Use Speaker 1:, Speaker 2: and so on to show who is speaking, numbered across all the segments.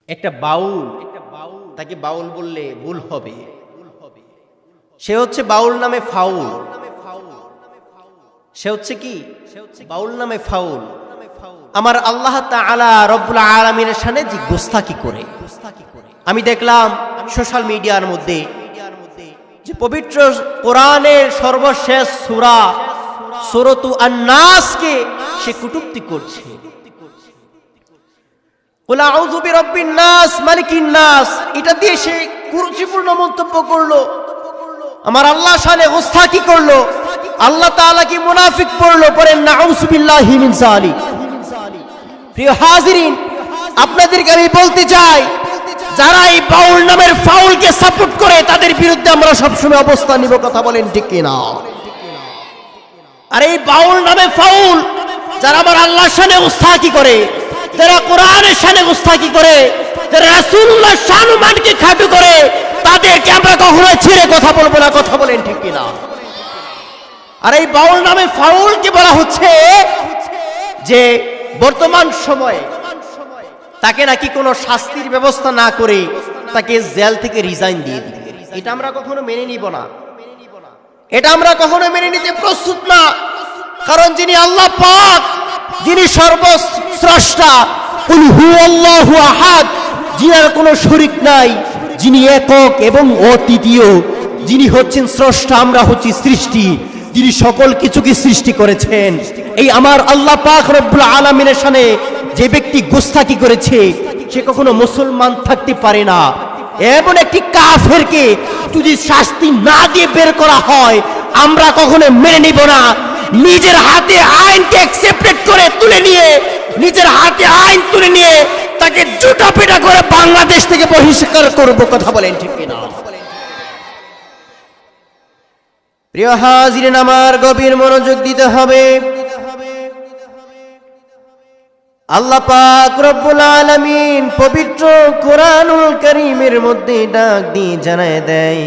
Speaker 1: একটা বাউল, তাকে বাউল বললে ভুল হবে। সে হচ্ছে বাউল নামে ফাউল। সে হচ্ছে কি? বাউল নামে ফাউল। আমার আল্লাহ তাআলা রব্বুল আলামিনের শানে যে গোস্তাকি করে। আমি দেখলাম সোশ্যাল মিডিয়ার মধ্যে যে পবিত্র কোরআনের সর্বশেষ সূরা সূরাতু আন-নাসকে সে কটূক্তি করছে। কুল আউযু বিরাব্বিন নাস মালিকিন নাস, এটা দিয়ে সে কুরুচিপূর্ণ মন্তব্য করলো। আমার আল্লাহ শানে গোস্তাকি করলো। আল্লাহ তাআলা কি মুনাফিক পড়লো, পড়েন নাউযু বিল্লাহি মিন যালিক। প্রিয় হাজিরিন, আপনাদেরকে আমি বলতে চাই, যারা এই বাউল নামের ফাউলকে সাপোর্ট করে তাদের বিরুদ্ধে আমরা সবসময় অবস্থান নিব। কথা বলেন ঠিক কিনা? আর এই বাউল নামে ফাউল যারা আমার আল্লাহর শানে গোস্তাকি করে, যারা কোরআনের শানে গোস্তাকি করে, যারা রাসূলুল্লাহর শান-ও-মানকে খাটো করে, তাদেরকে আমরা কখনো ছেড়ে কথা বলবো না। কথা বলেন ঠিক কিনা? আর এই বাউল নামে ফাউলকে বলা হচ্ছে যে বর্তমান সময়ে তাকে নাকি কোনো শাস্তির ব্যবস্থা না করে তাকে জেল থেকে রিজাইন দিয়ে দিবে। এটা আমরা কখনো মেনে নিব না। এটা আমরা কখনো মেনে নিতে প্রস্তুত না। কারণ যিনি আল্লাহ পাক, যিনি সর্বস্রষ্টা, কুল হুয়াল্লাহু আহাদ, যিনার কোনো শরীক নাই, যিনি একক এবং অদ্বিতীয়, যিনি হচ্ছেন স্রষ্টা, আমরা হচ্ছি সৃষ্টি, যিনি সকল কিছুকে সৃষ্টি করেছেন, এই আমার আল্লাহ পাক রব্বুল আলামিনের শানে যে ব্যক্তি গোস্তাকি করেছে সে কখনো মুসলমান থাকতে পারে না। এমন একটি কাফেরকে যদি শাস্তি না দিয়ে বের করা হয় আমরা কখনো মেনে নিব না। নিজের হাতে আইনকে অ্যাকসেপ্টেড করে তুলে নিয়ে, নিজের হাতে আইন তুলে নিয়ে তাকে জুতা পিটা করে বাংলাদেশ থেকে বহিষ্কার করব। কথা বলেন ঠিক কিনা? প্রিয় হাজিরিন, আমার গভীর মনোযোগ দিতে হবে। আল্লাহ পাক রব্বুল আলামিন পবিত্র কোরআনুল কারীমের মধ্যে ডাক দিয়ে জানায় দেয়,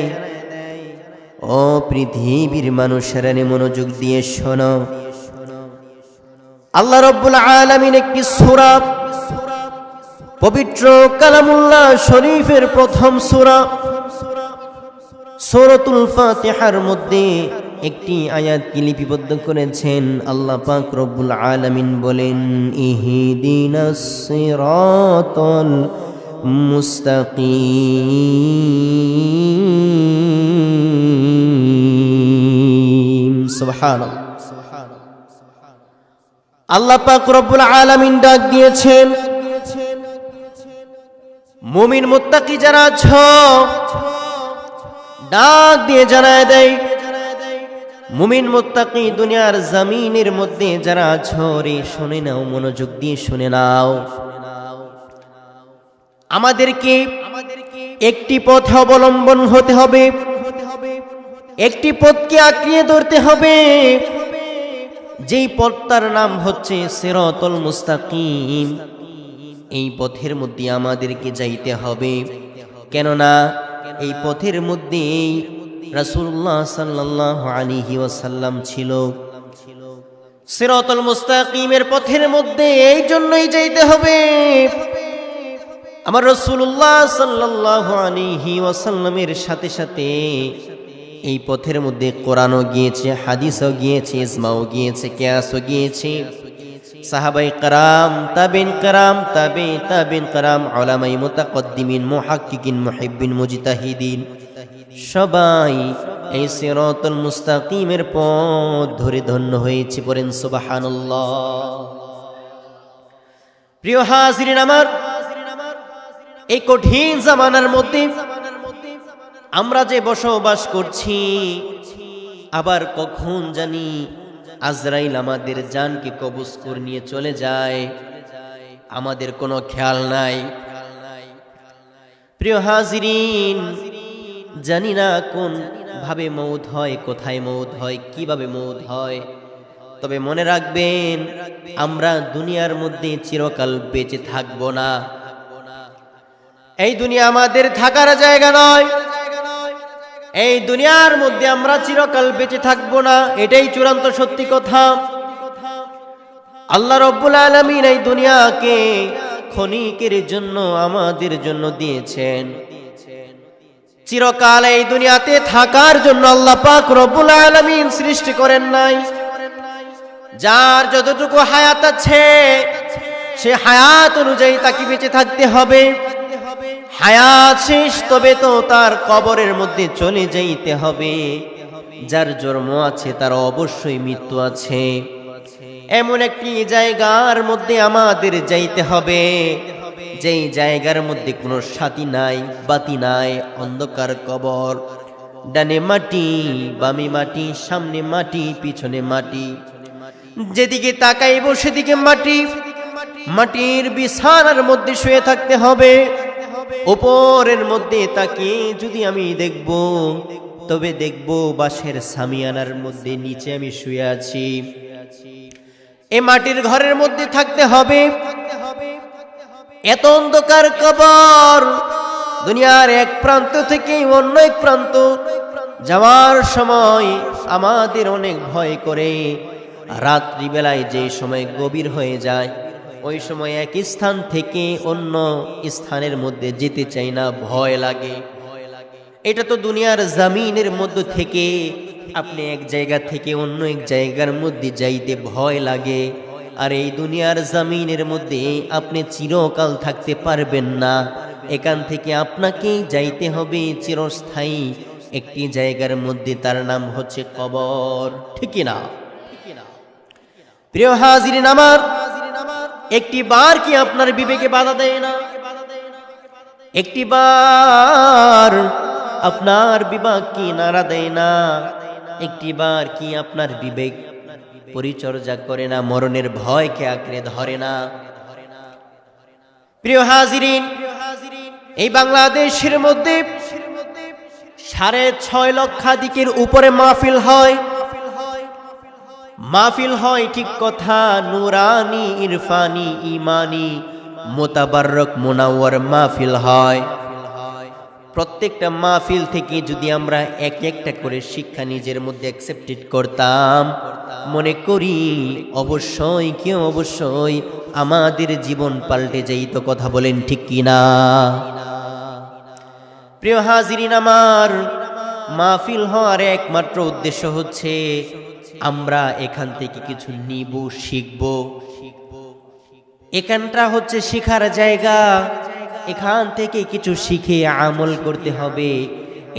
Speaker 1: ও পৃথিবীর মানুষেরা মনোযোগ দিয়ে শোনো। আল্লাহ রব্বুল আলামিন একটি সূরা, পবিত্র কালামুল্লাহ শরীফের প্রথম সূরা সূরাতুল ফাতিহার মধ্যে একটি আয়াতকে লিপিবদ্ধ করেছেন। আল্লাহ পাক রব্বুল আলামিন বলেন, ইহদিনাস সিরাতাল মুস্তাকিম। সুবহানাল্লাহ। আল্লাহ পাক রব্বুল আলামিন ডাক দিয়েছেন, মুমিন মুত্তাকি যারা আছো, ডাক দিয়ে জানায় দেয়, মুমিন মুত্তাকি দুনিয়ার জমিনের মধ্যে যারা আছো রে, শুনে নাও, মনোযোগ দিয়ে শুনে নাও। আমাদেরকে একটি পথ অবলম্বন হতে হবে, একটি পথকে আঁকড়িয়ে ধরতে হবে, যেই পথটার নাম হচ্ছে সিরাতুল মুস্তাকিম। এই পথের মধ্যে আমাদেরকে যাইতে হবে, কেননা এই পথের মধ্যে রাসূলুল্লাহ সাল্লাল্লাহু আলাইহি ওয়াসাল্লাম ছিল। সিরাতুল মুস্তাকিমের পথের মধ্যে এই জন্যই যাইতে হবে, আমার রাসূলুল্লাহ সাল্লাল্লাহু আলাইহি ওয়াসাল্লামের সাথে সাথে এই পথের মধ্যে কোরআনও গিয়েছে, হাদিসও গিয়েছে, ইজমাও গিয়েছে, কিয়াসও গিয়েছে। সাহাবায়ে কেরাম, তাবিন কেরাম, তাবিন কেরাম, উলামায়ে মুতাকদ্দিমিন, মুহাক্কিকিন, মুহিব্বিন, মুজতাহিদিন সবাই এই সিরাতুল মুস্তাকিমের পথ ধরে ধন্য হয়েছে। পড়েন সুবহানাল্লাহ। প্রিয় হাজিরিন আমার, এই কঠিন জামানার মধ্যে আমরা যে বসবাস করছি, আবার কখন জানি আজরাইল আমাদের জানকে কবজ করে নিয়ে চলে যায়, আমাদের কোনো খেয়াল নাই। প্রিয় হাজিরিন, জানি না কোন ভাবে মৌত হয়, কোথায় মৌত হয়, কিভাবে মৌত হয়, তবে মনে রাখবেন আমরা দুনিয়ার মধ্যে চিরকাল বেঁচে থাকব না। এই দুনিয়া আমাদের থাকার জায়গা নয়। এই দুনিয়ার মধ্যে আমরা চিরকাল বেঁচে থাকব না, এটাই চূড়ান্ত সত্যি কথা। আল্লাহ রব্বুল আলামিন এই দুনিয়াকে ক্ষণিকের জন্য আমাদের জন্য দিয়েছেন। চিরকাল এই দুনিয়াতে থাকার জন্য আল্লাহ পাক রব্বুল আলামিন সৃষ্টি করেন নাই। যার যতটুকু হায়াত আছে সে হায়াত অনুযায়ী তাকে বেঁচে থাকতে হবে। হায়াত শেষ তবে তো তার কবরের মধ্যে চলে যাইতে হবে। যার জন্ম আছে তার অবশ্যই মৃত্যু আছে। এমন একটি জায়গার মধ্যে আমাদের যাইতে হবে যেই জায়গার মধ্যে কোনো সাথী নাই, বাতি নাই, অন্ধকার কবর। ডানে মাটি, বামে মাটি, সামনে মাটি, পিছনে মাটি, যেদিকে তাকাইব সেদিকে মাটি। মাটির বিছানার মধ্যে শুয়ে থাকতে হবে। উপরের মধ্যে তাকে যদি আমি দেখব তবে দেখব বাঁশের সামিয়ানার মধ্যে নিচে আমি শুয়ে আছি। এই মাটির ঘরের মধ্যে থাকতে হবে। এত অন্ধকার কবর, দুনিয়ার এক প্রান্ত থেকে অন্য এক প্রান্ত যাওয়ার সময় আমাদের অনেক ভয় করে। রাত্রিবেলায় যে সময় গভীর হয়ে যায় ওই সময় এক স্থান থেকে অন্য স্থানের মধ্যে যেতে চাই না, ভয় লাগে। এটা তো দুনিয়ার জমিনের মধ্যে থেকে আপনি এক জায়গা থেকে অন্য এক জায়গার মধ্যে যাইতে ভয় লাগে। আর এই দুনিয়ার জমিনের মধ্যে আপনি চিরকাল থাকতে পারবেন না। এখান থেকে আপনাকেই যাইতে হবে চিরস্থায়ী একটি জায়গার মধ্যে, তার নাম হচ্ছে কবর। ঠিক না? প্রিয় হাজিরিন আমার, একটি বার কি আপনার বিবেকে বাধা দেয় না? একটি বার আপনার বিবেক কি নাড়া দেয় না? একটি বার কি আপনার বিবেক পরিচর্যা করে না? মরণের ভয়কে আঁকড়ে ধরে না? প্রিয় হাজিরিন, এই বাংলাদেশের মধ্যে 6.5 লক্ষাধিকের উপরে মাহফিল হয়। মাহফিল হয় ঠিক কথা, নুরানি, ইরফানি, ইমানি, মোতাবাররক, মুনাওয়ার মাহফিল হয়। প্রত্যেকটা মাহফিল থেকে যদি আমরা এক একটা করে শিক্ষা নিজের মধ্যে অ্যাকসেপ্টেড করতাম, মনে করি অবশ্যই আমাদের জীবন পাল্টে যাইত। কথা বলেন ঠিক কিনা? প্রিয় হাজিরিন আমার, মাহফিল হওয়ার একমাত্র উদ্দেশ্য হচ্ছে আমরা এখান থেকে কিছু নিব, শিখব। এখানটা হচ্ছে শিখার জায়গা। এখান থেকে কিছু শিখে আমল করতে হবে।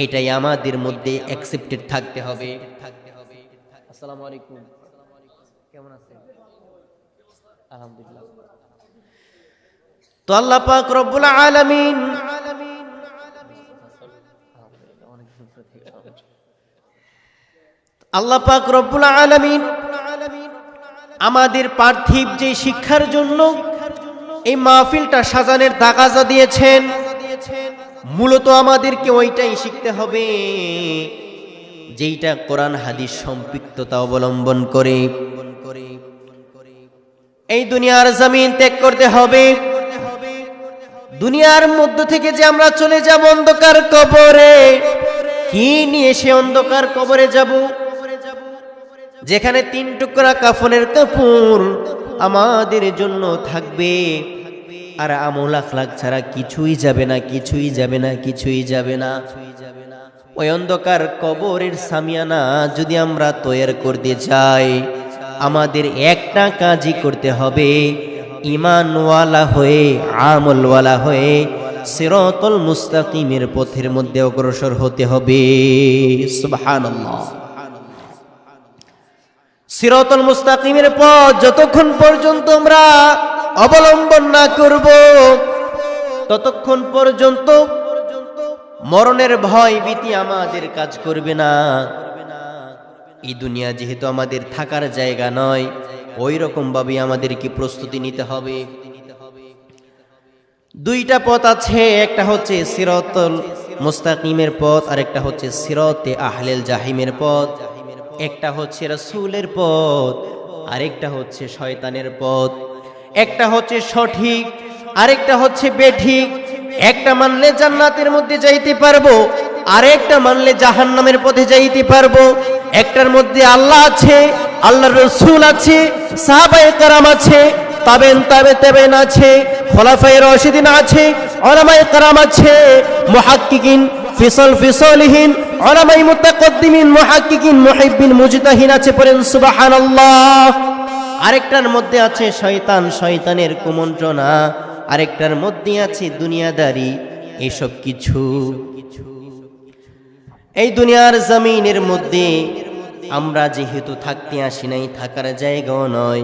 Speaker 1: এটাই আমাদের মধ্যে অ্যাকসেপ্টেড থাকতে হবে। আসসালামু আলাইকুম, কেমন আছেন? আলহামদুলিল্লাহ। তো আল্লাহ পাক রব্বুল আলামিন আল্লাহ পাক রব্বুল আলামিন আমাদের পার্থিব যে শিক্ষার জন্য এই মাহফিলটা সাজানোর তাগাজা দিয়েছেন, মূলত আমাদেরকে ওইটাই শিখতে হবে যেইটা কোরআন হাদিস সম্পৃক্ততা অবলম্বন করে এই দুনিয়ার জমিন ত্যাগ করতে হবে। দুনিয়ার মধ্য থেকে যে আমরা চলে যাব অন্ধকার কবরে, কি নিয়ে সে অন্ধকার কবরে যাব? যেখানে 3 টুকরা কাফনের কাপড় আমাদের জন্য থাকবে, আর আমল আখলাক ছাড়া কিছুই যাবে না, কিছুই যাবে না, কিছুই যাবে না। ওই অন্ধকার কবরের সামিয়ানা যদি আমরা তৈরি করতে চাই, আমাদের একটা কাজই করতে হবে, ঈমানওয়ালা হয়ে, আমলওয়ালা হয়ে সিরাতুল মুস্তাকিমের পথের মধ্যে অগ্রসর হতে হবে। সুবহানাল্লাহ। সিরাতুল মুস্তাকিমের পথ যতক্ষণ পর্যন্ত আমরা অবলম্বন না করব, ততক্ষণ পর্যন্ত মরণের ভয় ভীতি আমাদের কাজ করবে না। এই দুনিয়া যেহেতু আমাদের থাকার জায়গা নয়, ওই রকম ভাবে আমাদেরকে প্রস্তুতি নিতে হবে। 2টা পথ আছে, একটা হচ্ছে সিরাতুল মুস্তাকিমের পথ, আর একটা হচ্ছে সিরাতে আহলেল জাহিমের পথ। একটা হচ্ছে রাসূলের পথ, আরেকটা হচ্ছে শয়তানের পথ। একটা হচ্ছে সঠিক, আরেকটা হচ্ছে বেঠিক। একটা মানলে জান্নাতের মধ্যে যাইতে পারবো, আরেকটা মানলে জাহান্নামের পথে যাইতে পারবো। একটার মধ্যে আল্লাহ আছে, আল্লাহর রাসূল আছে, সাহাবায়ে কেরাম আছে, তাবেন আছে, খোলাফায়ে রাশিদিন আছে, উলামায়ে কেরাম আছে, মুহাক্কিকিন ফিসলিহিন, উলামায়ে মুতাকদ্দিমিন, মুহাক্কিকিন, মুহিব্বিন, মুজতাহিন আছে। পড়েন সুবহানাল্লাহ। আরেকটার মধ্যে আছে শয়তানের কুমন্ত্রণা, আরেকটার মধ্যে আছে দুনিয়াদারি। এসব কিছু এই দুনিয়ার জমিনের মধ্যে আমরা যেহেতু থাকতে আসি নাই, থাকার জায়গাও নয়,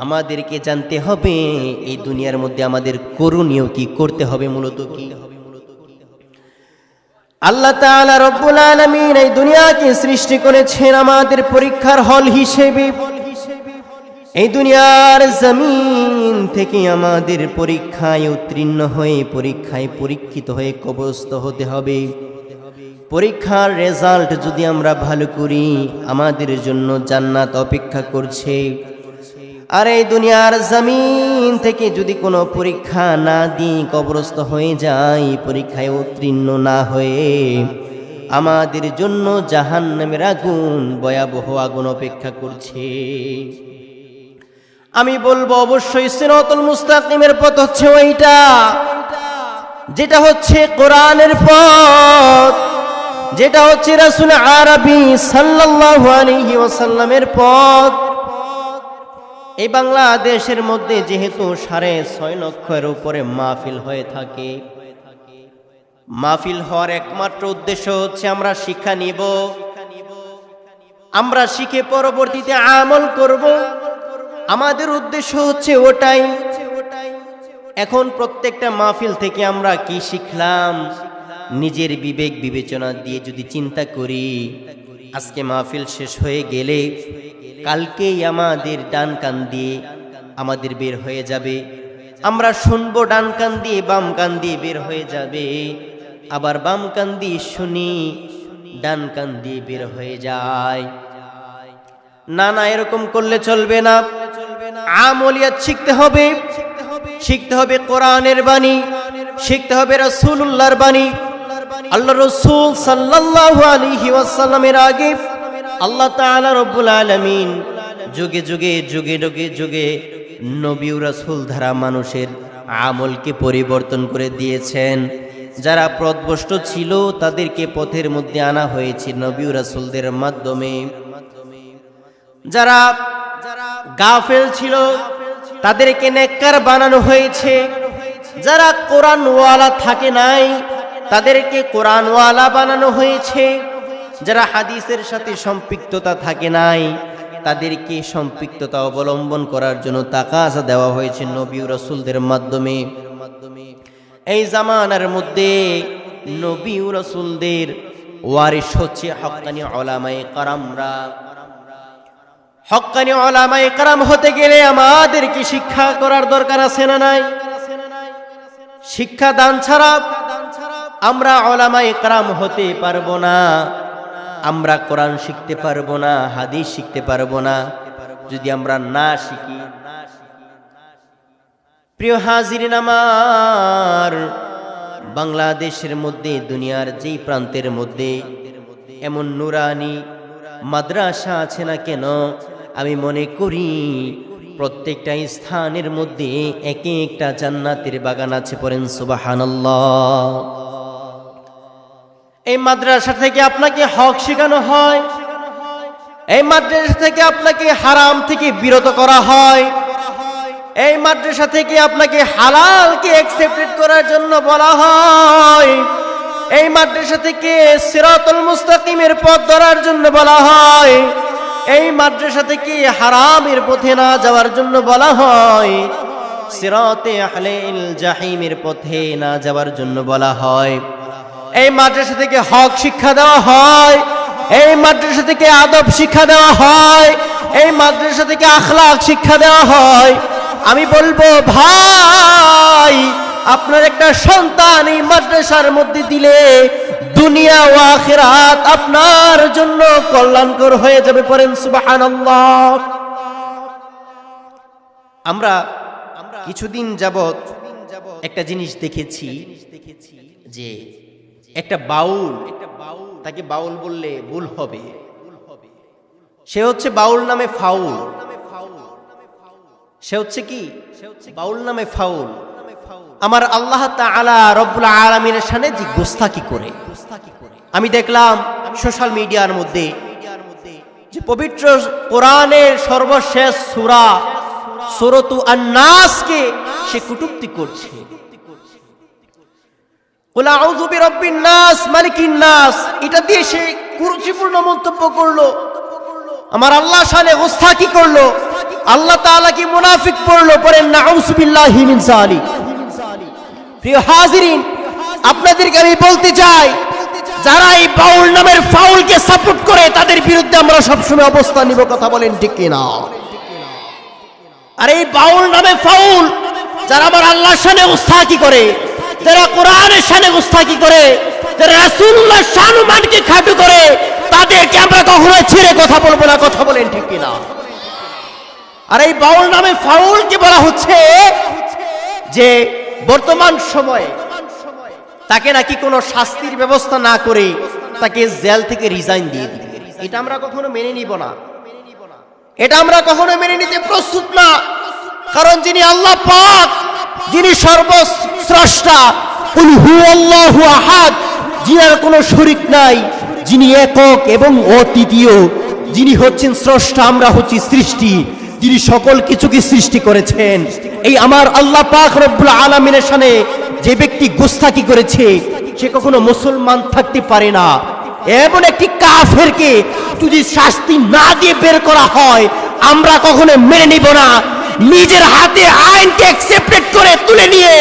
Speaker 1: আমাদেরকে জানতে হবে এই দুনিয়ার মধ্যে আমাদের করণীয় কি, করতে হবে মূলত কি। আল্লাহ তাআলা রব্বুল আলামিন এই দুনিয়াকে সৃষ্টি করেছেন আমাদের পরীক্ষার হল হিসেবে। এই দুনিয়ার জমিন থেকে আমাদের পরীক্ষায় উত্তীর্ণ হয়ে, পরীক্ষায় পরীক্ষিত হয়ে কবরস্থ হতে হবে। পরীক্ষার রেজাল্ট যদি আমরা ভালো করি, আমাদের জন্য জান্নাত অপেক্ষা করছে। আর এই দুনিয়ার জমিন থেকে যদি কোনো পরীক্ষা না দিয়ে কবরস্থ হয়ে যায়, পরীক্ষায় উত্তীর্ণ না হয়ে, আমাদের জন্য জাহান্নামের আগুন, ভয়াবহ আগুন অপেক্ষা করছে। আমি বলবো অবশ্যই সিরাতুল মুস্তাকিমের পথ হচ্ছে ওইটা, যেটা হচ্ছে কোরআনের পথ, যেটা হচ্ছে রাসূল আরবি সাল্লাল্লাহু আলাইহি ওয়াসাল্লামের পথ। এই বাংলাদেশের মধ্যে যেহেতু 6.5 লক্ষের উপরে মাহফিল হয়ে থাকে, মাহফিল হওয়ার একমাত্র উদ্দেশ্য হচ্ছে আমরা শিক্ষা নিব, আমরা শিখে পরবর্তীতে আমল করব। আমাদের উদ্দেশ্য হচ্ছে ওটাই। এখন প্রত্যেকটা মাহফিল থেকে আমরা কি শিখলাম, নিজের বিবেক বিবেচনা দিয়ে যদি চিন্তা করি, আজকে মাহফিল শেষ হয়ে গেলে কালকেই আমাদের ডান কান দিয়ে আমাদের বের হয়ে যাবে, আমরা শুনবো ডান কান দিয়ে, বাম কান দিয়ে বের হয়ে যাবে, আবার বাম কান দিয়ে শুনি, ডান কান দিয়ে বের হয়ে যায়। না না, এরকম করলে চলবে না। আমলিয়াত শিখতে হবে, শিখতে হবে কোরআনের বাণী, শিখতে হবে রাসূলুল্লাহর বাণী। আল্লাহ রাসূল সাল্লাল্লাহু আলাইহি ওয়াসাল্লামের আগে আল্লাহ তাআলা রব্বুল আলামিন যুগে যুগে নবী ও রাসূল দ্বারা মানুষের আমলকে পরিবর্তন করে দিয়েছেন। যারা পথভ্রষ্ট ছিল তাদেরকে পথের মধ্যে আনা হয়েছে নবী ও রাসূলদের মাধ্যমে। যারা গাফেল ছিল তাদেরকে নেককার বানানো হয়েছে। যারা কোরআনওয়ালা থাকে নাই তাদেরকে কোরআনওয়ালা বানানো হয়েছে। যারা হাদিসের সাথে সম্পৃক্ততা থাকে নাই তাদেরকে সম্পৃক্ততা অবলম্বন করার জন্য তাকাজা দেওয়া হয়েছে নবী ও রাসূলদের মাধ্যমে। এই জামানার মধ্যে নবী ও রাসূলদের ওয়ারিস হচ্ছে হক্কানি উলামায়ে কেরামরা। হক্কানি উলামায়ে কেরাম হতে গেলে আমাদেরকে শিক্ষা করার দরকার আছে না নাই? শিক্ষা দান ছাড়া আমরা উলামায়ে কেরাম হতে পারবো না, আমরা কোরআন শিখতে পারবো না, হাদিস শিখতে পারবো না যদি আমরা না শিখি। প্রিয় হাজিরিন আমার, বাংলাদেশের মধ্যে দুনিয়ার যেই প্রান্তের মধ্যে এমন নুরানি মাদ্রাসা আছে না কেন, আমি মনে করি প্রত্যেকটা স্থানের মধ্যে এক একটা জান্নাতের বাগান আছে। পড়েন সুবহানাল্লাহ। এই মাদ্রাসা থেকে আপনাকে হক শেখানো হয়, এই মাদ্রাসা থেকে আপনাকে হারাম থেকে বিরত করা হয়, এই মাদ্রাসা থেকে আপনাকে হালালকে অ্যাকসেপ্টেড করার জন্য বলা হয়, এই মাদ্রাসা থেকে সিরাতুল মুস্তাকিমের পথ ধরার জন্য বলা হয়, এই মাদ্রাসা থেকে হারামের পথে না যাওয়ার জন্য বলা হয়, সিরাতে আহলিল জাহিমের পথে না যাওয়ার জন্য বলা হয়। এই মাদ্রাসা থেকে হক শিক্ষা দেওয়া হয়, এই মাদ্রাসা থেকে আদব শিক্ষা দেওয়া হয়, এই মাদ্রাসা থেকে আখলাক শিক্ষা দেওয়া হয়। আমি বলবো ভাই, আপনার একটা সন্তান এই মাদ্রাসার মধ্যে দিলে দুনিয়া ও আখিরাত আপনার জন্য কল্যাণকর হয়ে যাবে। পড়েন সুবহানাল্লাহ। আমরা কিছুদিন যাবত একটা জিনিস দেখেছি যে একটা বাউল, তাকে বাউল বললে ভুল হবে, সে হচ্ছে বাউল নামে ফাউল। সে হচ্ছে কি বাউল নামে ফাউল। আমার আল্লাহ তাআলা রব্বুল আলামিনের শানে যে গোস্তাকি করে। আমি দেখলাম সোশ্যাল মিডিয়ার মধ্যে যে পবিত্র কোরআনের সর্বশেষ সূরা সূরাতু আন-নাসকে সে কটূক্তি করছে। কুল আউযু বিরাব্বিন নাস মালিকিন নাস, এটা দিয়ে সে কুরুচিপূর্ণ মন্তব্য করলো। আমার আল্লাহ শানে গোস্তাকি করলো, আল্লাহ তাআলা কি মুনাফিক পড়লো, পড়েন নাউযু বিল্লাহি মিন যালিক। প্রিয় হাজিরিন, আপনাদেরকে আমি বলতে চাই, যারা এই বাউল নামের ফাউলকে সাপোর্ট করে তাদের বিরুদ্ধে আমরা সবসময় অবস্থান নিব। কথা বলেন ঠিক কিনা? আর এই বাউল নামে ফাউল যারা আমার আল্লাহর শানে গোস্তাকি করে, যারা কোরআনের শানে গোস্তাকি করে, যারা রাসূলুল্লাহর শান-ও-মানকে খাটো করে, তাদেরকে আমরা কখনো ছেড়ে কথা বলবো না। কথা বলেন ঠিক কিনা? আর এই বাউল নামে ফাউলকে বলা হচ্ছে যে বর্তমান সময়ে তাকে নাকি কোনো শাস্তির ব্যবস্থা না করে তাকে জেল থেকে রিজাইন দিয়ে দিবে। এটা আমরা কখনো মেনে নিব না, এটা আমরা কখনো মেনে নিতে প্রস্তুত না। কারণ যিনি আল্লাহ পাক, যিনি সর্বস্রষ্টা, কুল হুয়াল্লাহু আহাদ, যিনার কোনো শরীক নাই, যিনি একক এবং অদ্বিতীয়, যিনি হচ্ছেন স্রষ্টা, আমরা হচ্ছি সৃষ্টি, যিনি সকল কিছুকে সৃষ্টি করেছেন, এই আমার আল্লাহ পাক রব্বুল আলামিনের শানে যে ব্যক্তি গোস্তাকি করেছে সে কখনো মুসলমান থাকতে পারে না। এমন একটি কাফেরকে যদি শাস্তি না দিয়ে বের করা হয় আমরা কখনো মেনে নিব না। নিজের হাতে আইনকে অ্যাকসেপ্টেড করে তুলে নিয়ে,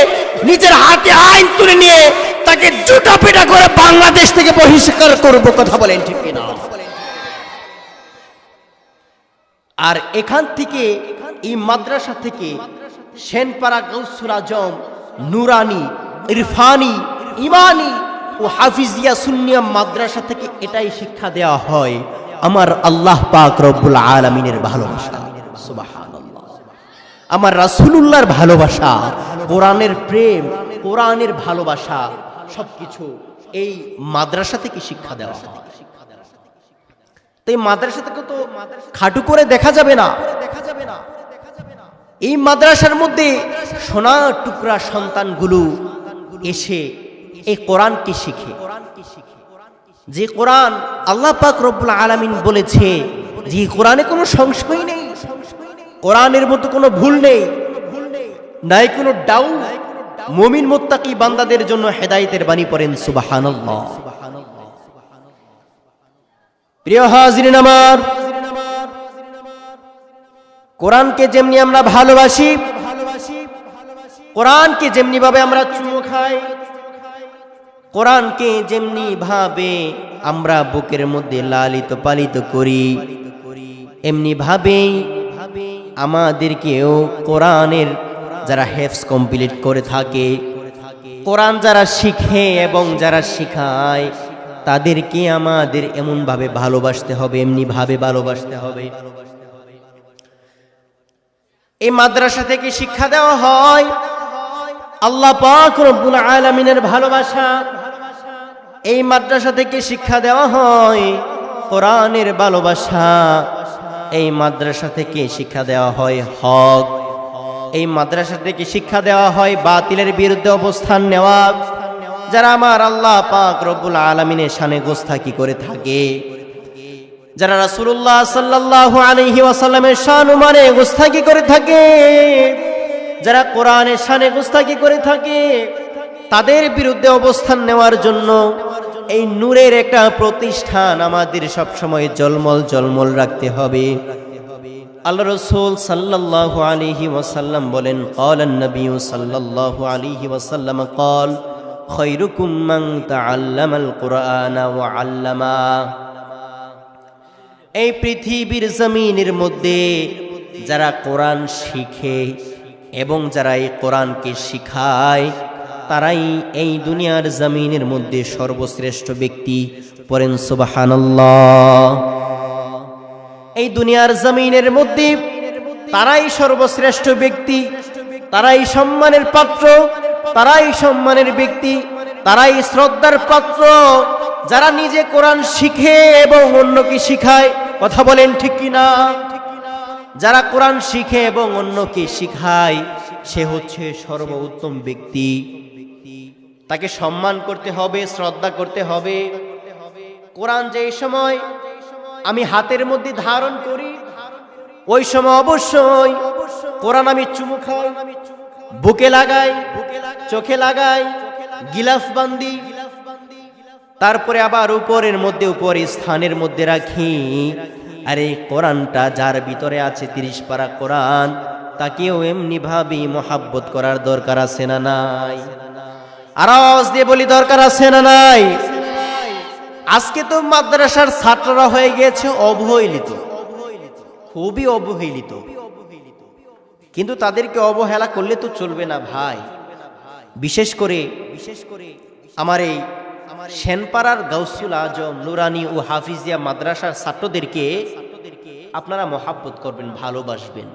Speaker 1: নিজের হাতে আইন তুলে নিয়ে তাকে জুতা পেটা করে বাংলাদেশ থেকে বহিষ্কার করব। কথা বলেন ঠিক কিনা? আর এখান থেকে এই মাদ্রাসা থেকে সেনপাড়া গাউসুল আজম, নুরানি, ইরফানি, ইমানি ও হাফিজিয়া সুন্নিয়া মাদ্রাসা থেকে এটাই শিক্ষা দেওয়া হয় আমার আল্লাহ পাক রব্বুল আলামিনের ভালোবাসা, সুবহানাল্লাহ, আমার রাসূলুল্লাহর ভালোবাসা, কোরআনের প্রেম, কোরআনের ভালোবাসা, সবকিছু এই মাদ্রাসা থেকে শিক্ষা দেওয়া হয়। তো এই মাদ্রাসা থেকে তো খাটু করে দেখা যাবে না। এই মাদ্রাসার মধ্যে সোনার টুকরা সন্তানগুলো এসে এই কোরআনকে শিখে, যে কোরআন আল্লাহ পাক রব্বুল আলামিন বলেছে যে কোরআনে কোনো সংশয় নেই, কোরআনের মধ্যে কোনো ভুল নেই, নাই কোনো ডাউট। মুমিন মুত্তাকি বান্দাদের জন্য হেদায়েতের বাণী পড়েন সুবহানাল্লাহ। প্রিয় হাজিরিন আমার, কোরআনকে যেমনি আমরা ভালোবাসি, কোরআনকে যেমনি ভাবে আমরা চুমু খাই, কোরআনকে যেমনি ভাবে আমরা বুকের মধ্যে লালিত পালিত করি, এমনি ভাবেই আমাদেরকেও কোরআনের যারা হেফজ কমপ্লিট করে থাকে, কোরআন যারা শিখে এবং যারা শিখায়, তাদেরকে আমাদের এমন ভাবে ভালোবাসতে হবে, এমনি ভাবে ভালোবাসতে হবে। এই মাদ্রাসা থেকে শিক্ষা দেওয়া হয় আল্লাহ পাক রব্বুল আলামিনের ভালোবাসা। এই মাদ্রাসা থেকে শিক্ষা দেওয়া হয় কোরআনের ভালোবাসা। এই মাদ্রাসা থেকে শিক্ষা দেওয়া হয় হক। এই মাদ্রাসা থেকে শিক্ষা দেওয়া হয় বাতিলের বিরুদ্ধে অবস্থান নেওয়া। যারা আমার আল্লাহ পাক রব্বুল আলামিনের শানে গোস্তাকি করে থাকে, যারা রাসূলুল্লাহ সাল্লাল্লাহু আলাইহি ওয়াসাল্লামের শান-ও-মানে গোস্তাকি করে থাকে, যারা কোরআনের শানে গোস্তাকি করে থাকে, তাদের বিরুদ্ধে অবস্থান নেওয়ার জন্য এই নূরের একটা প্রতিষ্ঠান আমাদের সব সময় জলমল জলমল রাখতে হবে। আল্লাহ রাসূল সাল্লাল্লাহু আলাইহি ওয়াসাল্লাম বলেন, ক্বালান নবী সাল্লাল্লাহু আলাইহি ওয়াসাল্লাম ক্বাল খায়রুকুম মান তাআল্লামাল কুরআনা ওয়া আল্লামা। এই পৃথিবীর জমিনের মধ্যে যারা কোরআন শিখে এবং যারা এই কোরআনকে শিখায়, তারাই এই দুনিয়ার জমিনের মধ্যে সর্বশ্রেষ্ঠ ব্যক্তি। পড়েন সুবহানাল্লাহ। এই দুনিয়ার জমিনের মধ্যে তারাই সর্বশ্রেষ্ঠ ব্যক্তি, তারাই সম্মানের পাত্র, তারাই সম্মানের ব্যক্তি, তারাই শ্রদ্ধার পাত্র, যারা নিজে কোরআন শিখে এবং অন্যকে শিখায়। কথা বলেন ঠিক কিনা? যারা কোরআন শিখে এবং অন্যকে শিখায় সে হচ্ছে সর্বোত্তম ব্যক্তি। তাকে সম্মান করতে হবে, শ্রদ্ধা করতে হবে। কোরআন যেই সময় আমি হাতের মধ্যে ধারণ করি ওই সময় অবশ্যই কোরআন আমি চুমু খাই, বুকে লাগাই, চোখে লাগাই, গিলাফ বান্ধি, তারপরে আবার উপরের মধ্যে উপরে স্থানের মধ্যে রাখি। আরে কোরআনটা যার ভিতরে আছে 30 পারা কোরআন, তাকেও এমনি ভাবে মহাব্বত করার দরকার আছে না নাই? আওয়াজ দিয়ে বলি দরকার আছে না নাই? আজকে তো মাদ্রাসার ছাত্ররা হয়ে গিয়েছে অবহেলিত, খুবই অবহেলিত। কিন্তু তাদেরকে অবহেলা করলে তো চলবে না ভাই। বিশেষ করে আমার এই সেনপাড়ার গাউসুল আজম নুরানি ও হাফিজিয়া মাদ্রাসার ছাত্রদেরকে আপনারা মহাব্বত করবেন, ভালোবাসবেন।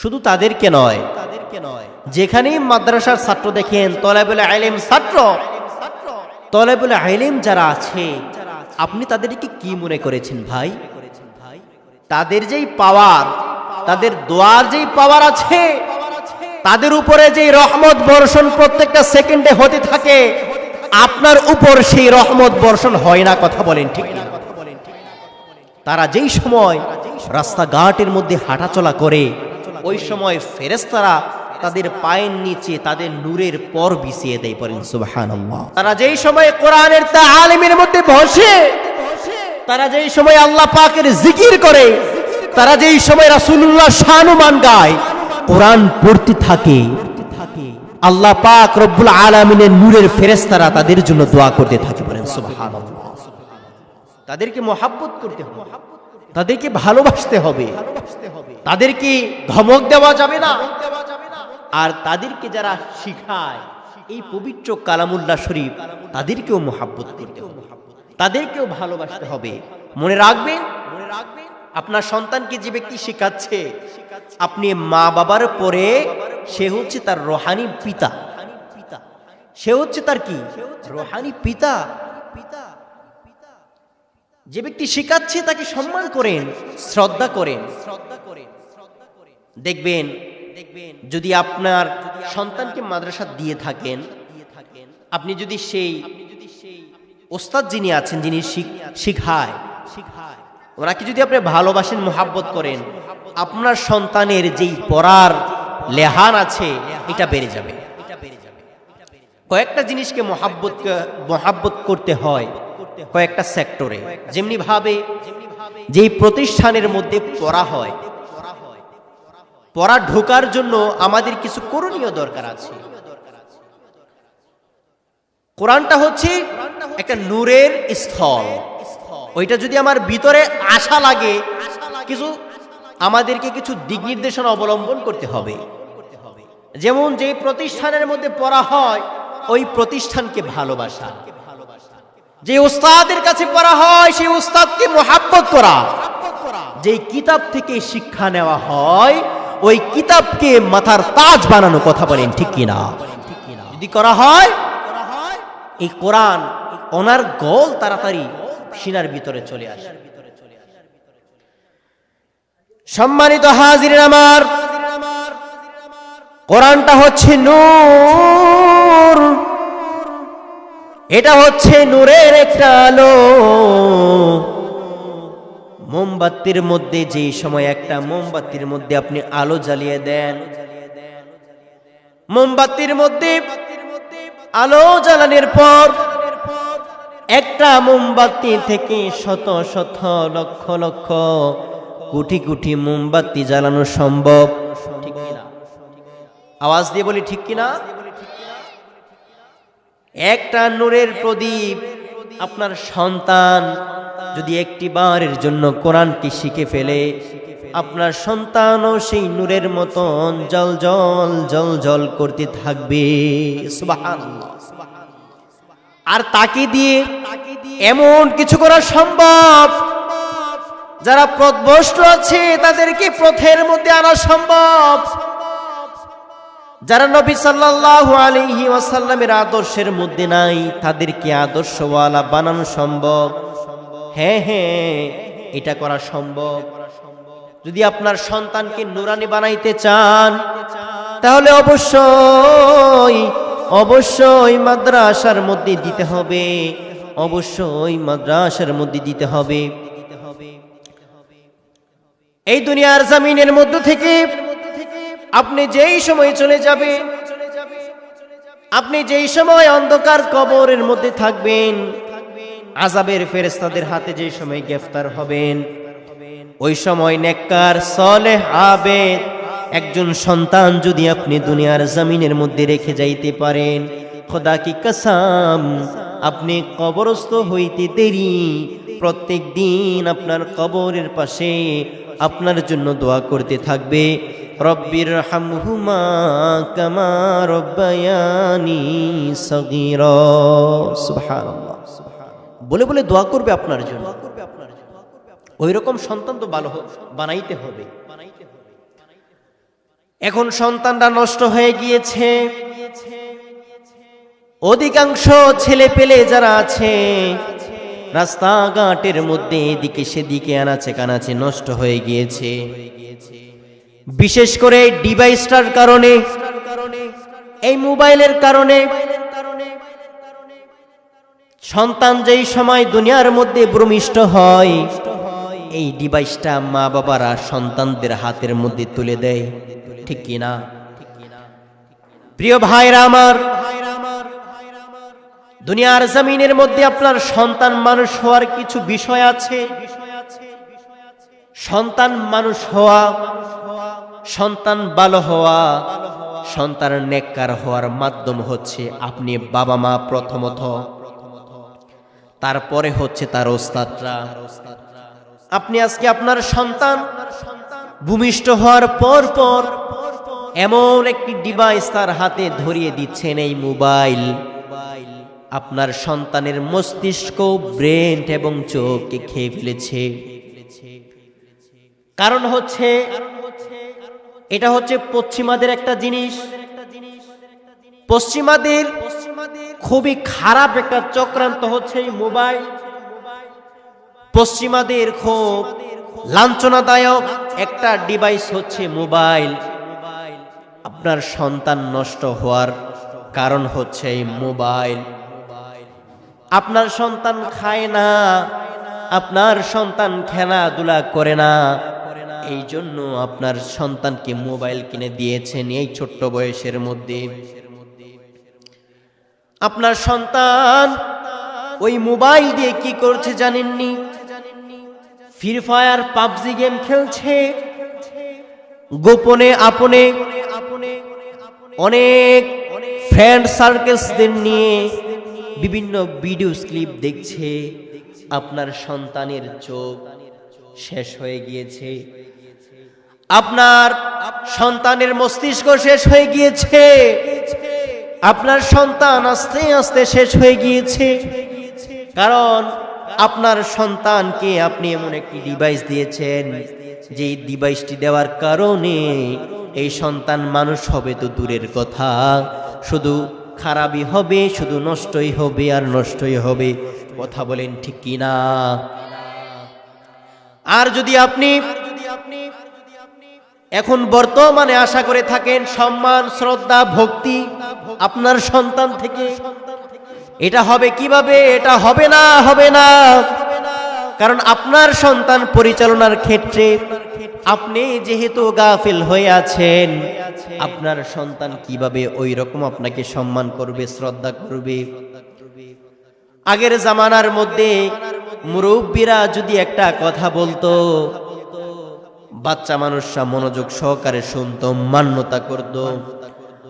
Speaker 1: শুধু তাদেরকে নয়, যেখানেই মাদ্রাসার ছাত্র দেখেন, তলেবুল ইলম ছাত্র, তলেবুল ইলম যারা আছে, আপনি তাদেরকে কি মনে করেছেন ভাই? তাদের যেই পাওয়ার, তাদের দোয়ার যেই পাওয়ার আছে, তাদের উপরে যেই রহমত বর্ষণ প্রত্যেকটা সেকেন্ডে হতে থাকে, আপনার উপর সেই রহমত বর্ষণ হয় না? কথা বলেন ঠিক না? তারা যেই সময় রাস্তাঘাটের মধ্যে হাঁটাচলা করে ওই সময় ফেরেশতারা তাদের পায়ের নিচে তাদের নূরের পর বিছিয়ে দেয়, পড়েন সুবহানাল্লাহ। তারা যেই সময় কোরআনের তালিমের মধ্যে বসে, তারা যেই সময় আল্লাহ পাকের জিকির করে, তারা যেই সময় রাসূলুল্লাহ শানুমান গায়, কোরআন পড়তে থাকে, আল্লাহ পাক রব্বুল আলামিনের নূরের ফেরেশতারা তাদের জন্য দোয়া করতে থাকে, বলেন সুবহানাল্লাহ। তাদেরকে মহাব্বত করতে হবে, তাদেরকে ভালোবাসতে হবে, তাদেরকে ধমক দেওয়া যাবে না। আর তাদেরকে যারা শিখায় এই পবিত্র কালামুল্লাহ শরীফ, তাদেরকেও মহাব্বত করতে হবে, তাদেরকেও ভালোবাসতে হবে। মনে রাখবেন, আপনার সন্তানকে যে ব্যক্তি শেখাচ্ছে, আপনি মা বাবার পরে সে হচ্ছে তার রুহানি পিতা, সে হচ্ছে তার কি রুহানি পিতা। যে ব্যক্তি শেখাচ্ছে তাকে সম্মান করেন, শ্রদ্ধা করেন। দেখবেন যদি আপনার সন্তানকে মাদ্রাসা দিয়ে থাকেন, আপনি যদি সেই ওস্তাদ যিনি আছেন, যিনি শিখায়, ওনাকে যদি আপনি ভালোবাসেন, মোহাব্বত করেন, আপনার সন্তানের যেই পড়ার লেহান আছে এটা বেড়ে যাবে। কয়েকটা জিনিসকে মোহাব্বত করতে হয় কয়েকটা সেক্টরে। যেমনি ভাবে যেই প্রতিষ্ঠানের মধ্যে পড়া হয়, পড়া ঢোকার জন্য আমাদের কিছু করণীয় দরকার আছে। কোরআনটা হচ্ছে একটা নূরের স্থল, ওইটা যদি আমার ভিতরে আশা লাগে, কিছু আমাদেরকে কিছু দিক নির্দেশনা অবলম্বন করতে হবে। যেমন যে প্রতিষ্ঠানের মধ্যে পড়া হয় ওই প্রতিষ্ঠানকে ভালোবাসা, যে উস্তাদের কাছে পড়া হয় সেই উস্তাদকে মোহাব্বত করা, যেই কিতাব থেকে শিক্ষা নেওয়া হয় ওই কিতাবকে মাথার তাজ বানানো। কথা বলেন ঠিক কিনা? যদি করা হয়, এই কোরআন ওনার গোল তাড়াতাড়ি সিনার ভিতরে চলে আসে। সম্মানিত হাজিরিন আমার, কোরআনটা হচ্ছে নূর, এটা হচ্ছে নূরের একটা আলো। মোমবাতির মধ্যে যে সময় একটা মোমবাতির মধ্যে আপনি আলো জ্বালিয়ে দেন, মোমবাতির মধ্যে আলো জ্বালানোর পর একটা মোমবাতি থেকে শত শত লক্ষ লক্ষ কোটি কোটি মোমবাতি জ্বালানো সম্ভব, ঠিক কিনা? আওয়াজ দিয়ে বলি ঠিক কিনা? একটা নূরের প্রদীপ আপনার সন্তান যদি একটি বারের জন্য কোরআনকে শিখে ফেলে, আপনার সন্তানও সেই নূরের মতন জল জল জল জল করতে থাকবে। সুবহানাল্লাহ। আর তাকে দিয়ে এমন কিছু করা সম্ভব, যারা পথভ্রষ্ট আছে তাদেরকে পথের মধ্যে আনা সম্ভব, যারা নবী সাল্লাল্লাহু আলাইহি ওয়াসাল্লামের আদর্শের মধ্যে নাই তাদেরকে আদর্শওয়ালা বানানো সম্ভব। হ্যাঁ হ্যাঁ, এটা করা সম্ভব। যদি আপনার সন্তানকে নুরানি বানাইতে চান তাহলে অবশ্যই মাদ্রাসার মধ্যে দিতে হবে, অবশ্যই মাদ্রাসার মধ্যে দিতে হবে। এই দুনিয়ার জমিনের মধ্য থেকে আপনি যেই সময় চলে যাবে, আপনি যেই সময় অন্ধকার কবরের মধ্যে থাকবেন, আযাবের ফেরেশতাদের হাতে যেই সময় গ্রেফতার হবেন, ওই সময় নেককার সালেহ আবেদ একজন সন্তান যদি আপনি দুনিয়ার জমিনের মধ্যে রেখে যাইতে পারেন, খোদা কি কসম, আপনি কবরস্থ হইতে দেরি প্রত্যেক দিন আপনার কবরের পাশে আপনার জন্য দোয়া করতে থাকবে, রব্বির হামহুমা কামা রব্বায়ানি সগীরা। সুবহানাল্লাহ বলে বলে দোয়া করবে আপনার জন্য। ওই রকম সন্তান তো ভালো বানাইতে হবে। এখন সন্তানরা নষ্ট হয়ে গিয়েছে, অধিকাংশ ছেলে পেলে যারা আছে রাস্তাঘাটের মধ্যে এদিকে সেদিকে আনাচে কানাচে নষ্ট হয়ে গিয়েছে, বিশেষ করে ডিভাইসটার কারণে, এই মোবাইলের কারণে। সন্তান যেই সময় দুনিয়ার মধ্যে ভূমিষ্ঠ হয়, এই ডিভাইসটা মা বাবারা সন্তানদের হাতের মধ্যে তুলে দেয়, ঠিক কিনা? প্রিয় ভাইরা আমার, দুনিয়ার জমিনের মধ্যে আপনার সন্তান মানুষ হওয়ার কিছু বিষয় আছে। সন্তান মানুষ হওয়া, সন্তান ভালো হওয়া, সন্তান নেককার হওয়ার মাধ্যম হচ্ছে আপনি বাবা মা প্রথমত, তারপরে হচ্ছে তার ওস্তাদরা। আপনি আজকে আপনার সন্তান ভূমিষ্ঠ হওয়ার পর পর এমন একটি ডিভাইস তার হাতে ধরিয়ে দিচ্ছেন, এই মোবাইল। আপনার সন্তানের মস্তিষ্ক, ব্রেন এবং চোখকে খেয়ে ফেলেছে। কারণ হচ্ছে এটা হচ্ছে পশ্চিমাদের একটা জিনিস, পশ্চিমাদের খুবই খারাপ একটা চক্রান্ত হচ্ছে এই মোবাইল। পশ্চিমাদের খুব লাঞ্ছনাদায়ক একটা ডিভাইস হচ্ছে মোবাইল। আপনার সন্তান নষ্ট হওয়ার কারণ হচ্ছে এই মোবাইল। আপনার সন্তান খায় না, আপনার সন্তান খেলাধুলা করে না, এই জন্য আপনার সন্তানকে মোবাইল কিনে দিয়েছেন এই ছোট্ট বয়সের মধ্যে। আপনার সন্তান ওই মোবাইল দিয়ে কি করছে জানেননি? ফ্রি ফায়ার, পাবজি গেম খেলছে, গোপনে আপনে অনেক ফ্রেন্ড সার্কেলসদের নিয়ে বিভিন্ন ভিডিও ক্লিপ দেখছে। আপনার সন্তানের চোখ শেষ হয়ে গিয়েছে, আপনার সন্তানের মস্তিষ্ক শেষ হয়ে গিয়েছে, আপনার সন্তান আস্তে আস্তে শেষ হয়ে গিয়েছে। কারণ আপনার সন্তানকে আপনি এমন একটি ডিভাইস দিয়েছেন, যে ডিভাইসটি দেওয়ার কারণে এই সন্তান মানুষ হবে তো দূরের কথা, শুধু খারাপই হবে, শুধু নষ্টই হবে আর নষ্টই হবে। কথা বলেন ঠিক কিনা? আর যদি আপনি এখন বর্তমানে আশা করে থাকেন সম্মান, শ্রদ্ধা, ভক্তি আপনার সন্তান থেকে, এটা হবে কিভাবে? এটা হবে না, হবে না। কারণ আপনার সন্তান পরিচালনার ক্ষেত্রে আপনি যেহেতু গাফিল হয়ে আছেন, আপনার সন্তান কিভাবে ওই রকম আপনাকে সম্মান করবে, শ্রদ্ধা করবে? আগের জামানার মধ্যে মুরব্বীরা যদি একটা কথা বলতো, বাচ্চা মানুষরা মনোযোগ সহকারে শুনতো, মান্যতা করত।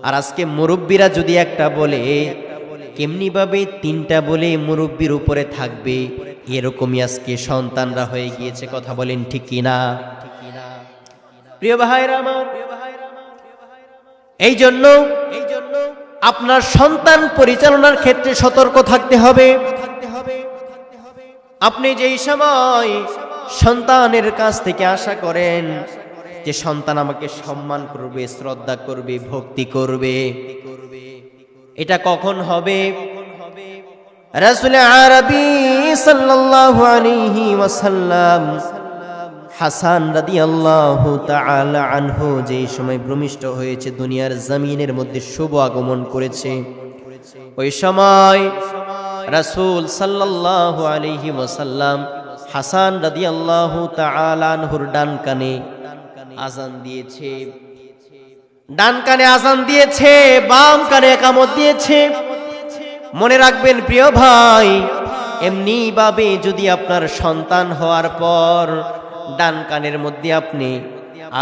Speaker 1: আর আজকে মুরব্বীরা যদি একটা বলে, কেমনি ভাবে তিনটা বলে মুরব্বীর উপরে থাকবে, এরকমই আজকে সন্তানরা হয়ে গিয়েছে। কথা বলেন ঠিক কিনা? প্রিয় ভাইরা আমার, এই জন্য আপনার সন্তান পরিচালনার ক্ষেত্রে সতর্ক থাকতে হবে। আপনি যেই সময় সন্তানের কাছ থেকে আশা করেন যে সন্তান আমাকে সম্মান করবে, শ্রদ্ধা করবে, ভক্তি করবে, এটা কখন হবে? রাসূল আরবী সাল্লাল্লাহু আলাইহি ওয়াসাল্লাম হাসান রাদিয়াল্লাহু তাআলা আনহু যেই সময় ভূমিষ্ঠ হয়েছে, দুনিয়ার জমিনের মধ্যে শুভ আগমন করেছে, ওই সময় রাসূল সাল্লাল্লাহু আলাইহি ওয়াসাল্লাম হাসান রাদিয়াল্লাহু তাআলা আনহুর ডান কানে আযান দিয়েছে, ডান কানে আযান দিয়েছে, বাম কানে ইকামত দিয়েছে। মনে রাখবেন প্রিয় ভাই, এমনি ভাবে যদি আপনার সন্তান হওয়ার পর ডান কানের মধ্যে আপনি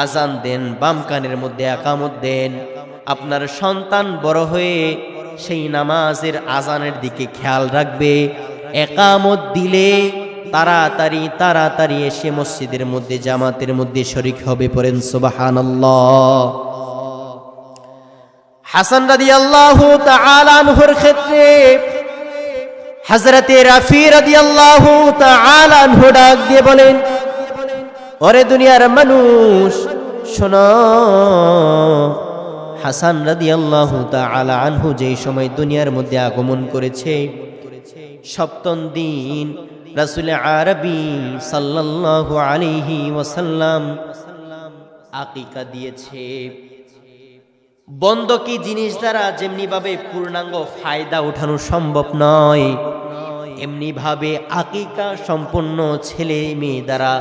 Speaker 1: আযান দেন, বাম কানের মধ্যে ইকামত দেন, আপনার সন্তান বড় হয়ে সেই নামাজের আযানের দিকে খেয়াল রাখবে। ইকামত দিলে তাড়াতাড়ি তাড়াতাড়ি এসে মসজিদের মধ্যে জামাতের মধ্যে শরীক হবে। পড়েন সুবহানাল্লাহ। হাসান রাদিয়াল্লাহু তাআলা আনহুর ক্ষেত্রে হযরতে রাফি রাদিয়াল্লাহু তাআলা আনহু ডাক দিয়ে বলেন, ওরে দুনিয়ার মানুষ শোনো, হাসান রাদিয়াল্লাহু তাআলা আনহু যেই সময় দুনিয়ার মধ্যে আগমন করেছে, সপ্তম দিন রাসূল আরবি সাল্লাল্লাহু আলাইহি ওয়াসাল্লাম আকিকা দিয়েছে। বন্ধকি জিনিস দ্বারা যেমনি ভাবে পূর্ণাঙ্গ ফায়দা উঠানো সম্ভব নয়, এমনি ভাবে আকিকা সম্পন্ন ছেলে মেয়ে দ্বারা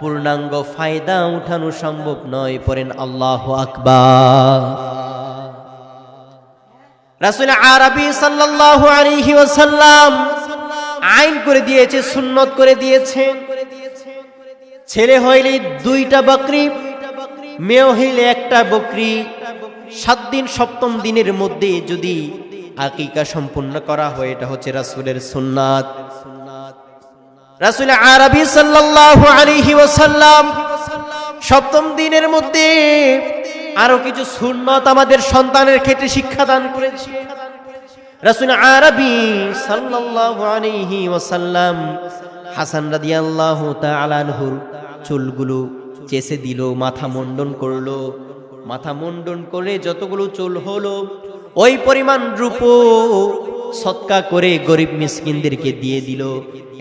Speaker 1: পূর্ণাঙ্গ ফায়দা উঠানো সম্ভব নয়। পড়েন আল্লাহু আকবার। রাসূল আরবি সাল্লাল্লাহু আলাইহি ওয়াসাল্লাম আইন করে দিয়েছে, সুন্নত করে দিয়েছে, ছেলে হইলে 2টা বকরি, মেয়ে হইলে 1টা বকরি। 7 দিন সপ্তম দিনের মধ্যে যদি আকিকা সম্পূর্ণ করা হয়, এটা হচ্ছে রাসূলের সুন্নাত। রাসূল আরবি সাল্লাল্লাহু আলাইহি ওয়াসাল্লাম সপ্তম দিনের মধ্যে আরো কিছু সুন্নাত আমাদের সন্তানের ক্ষেত্রে শিক্ষা দান করেছে। রাসূল আরবি সাল্লাল্লাহু আলাইহি ওয়াসাল্লাম হাসান রাদিয়াল্লাহু তাআলা আনহুর চুলগুলো চেঁচে দিল, মাথা মুন্ডন করলো। মাথা মুন্ডন করে যতগুলো চুল হলো, ওই পরিমাণ রূপো সদকা করে গরিব মিসকিনদেরকে দিয়ে দিল।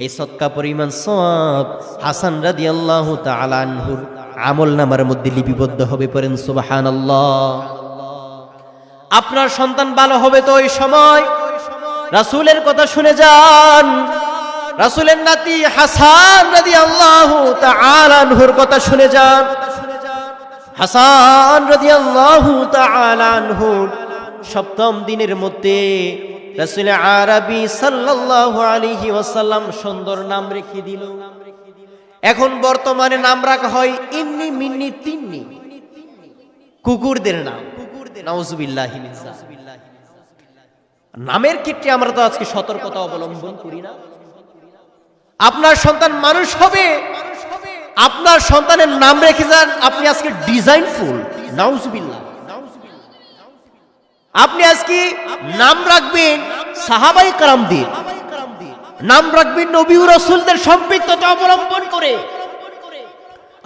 Speaker 1: এই সদকা পরিমাণ সওয়াব হাসান রাদিয়াল্লাহু তাআলা আনহুর আমলনামার মধ্যে লিপিবদ্ধ হবে। পড়েন সুবহানাল্লাহ। আপনার সন্তান ভালো হবে তো ওই সময় রাসূলের কথা শুনে যান। রাসূলের নাতি হাসান রাদিয়াল্লাহু তাআলা আনহুর কথা শুনে যান। হাসান রাদিয়াল্লাহু তাআলা আনহু সপ্তম দিনের মধ্যে রাসূল আরবি সাল্লাল্লাহু আলাইহি ওয়াসাল্লাম সুন্দর নাম রেখে দিল। এখন বর্তমানে নাম রাখা হয় ইন্নি মিন্নি তিন্নি, কুকুরদের নাম। নাউযুবিল্লাহি মিন যালিক। নামের ক্ষেত্রে আমরা তো আজকে সতর্কতা অবলম্বন করি না। আপনার সন্তান মানুষ হবে, আপনার সন্তানের নাম রেখে যান আপনি আজকে ডিজাইনফুল। নাউযুবিল্লাহ। আপনি আজকে নাম রাখবেন সাহাবায়ে কেরামদের, নাম রাখবেন নবী ও রাসূলদের সম্পৃক্ততা অবলম্বন করে।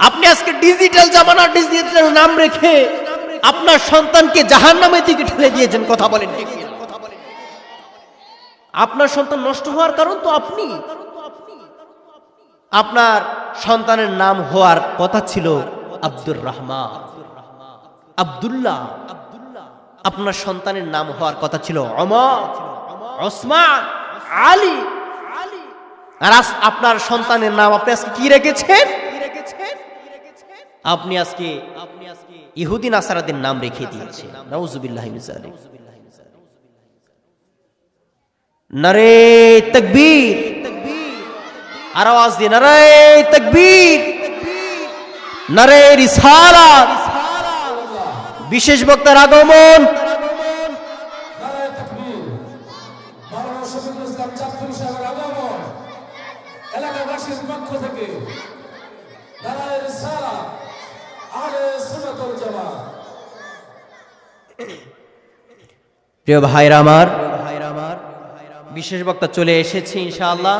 Speaker 1: আপনি আজকে ডিজিটাল জামানা, ডিজিটাল নাম রেখে আপনার সন্তানকে জাহান্নামের দিকে ঠেলে দিয়েছেন। কথা বলেন ঠিক কিনা? আপনার সন্তান নষ্ট হওয়ার কারণ তো আপনি। আপনার সন্তানের নাম হওয়ার কথা ছিল আব্দুর রহমান, আব্দুল্লাহ। আপনার সন্তানের নাম হওয়ার কথা ছিল ওমর, ওসমান, আলী। আর আপনার সন্তানের নাম আপনি আজকে কি রেখেছেন? আপনি আজকে ইহুদি নাসারাদের নাম রেখে দিয়েছেন। নাউযুবিল্লাহি মিন যালিক। নারে তাকবীর, আর আওয়াজ দিয়ে নারে তাকবীর, নারে রিসালাত। বিশেষ বক্তার আগমন। প্রিয় ভাইরা আমার, বিশেষ বক্তা চলে এসেছে ইনশাআল্লাহ।